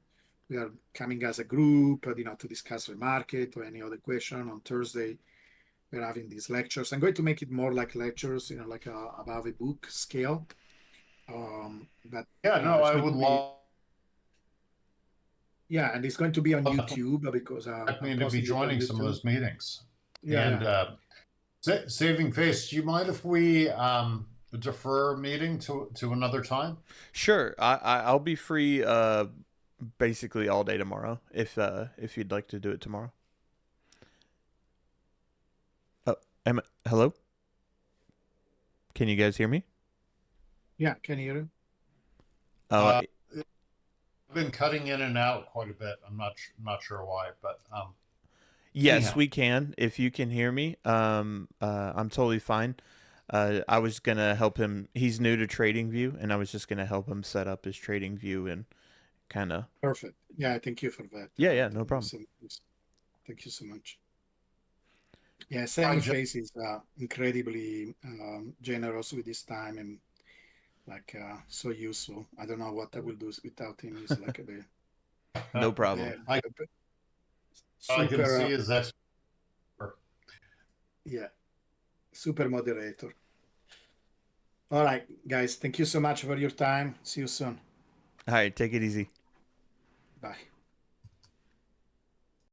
We are coming as a group, to discuss the market or any other question. On Thursday, we're having these lectures. I'm going to make it more like lectures, like above a book scale. But Yeah, no, it's I going would to be, love yeah, and it's going to be on YouTube because I'm me to be posting it on joining some of YouTube. those meetings. Yeah, And yeah. saving face, do you mind if we defer a meeting to another time? Sure. I'll be free basically all day tomorrow if you'd like to do it tomorrow. Oh, hello? Can you guys hear me? Yeah, can you hear it? Uh, I've been cutting in and out quite a bit. I'm not sure why, but yes, anyhow. we can. If you can hear me, I'm totally fine. I was gonna help him. He's new to TradingView, and I was just gonna help him set up his TradingView and kind of. Perfect. Yeah, thank you for that. Yeah, yeah, no problem. Thank you so much. Yeah, Sammy Face is incredibly generous with his time and like so useful. I don't know what I will do without him. He's like No problem. I can super, see his expert. yeah, super moderator. All right, guys, thank you so much for your time. See you soon. All right, take it easy. Bye.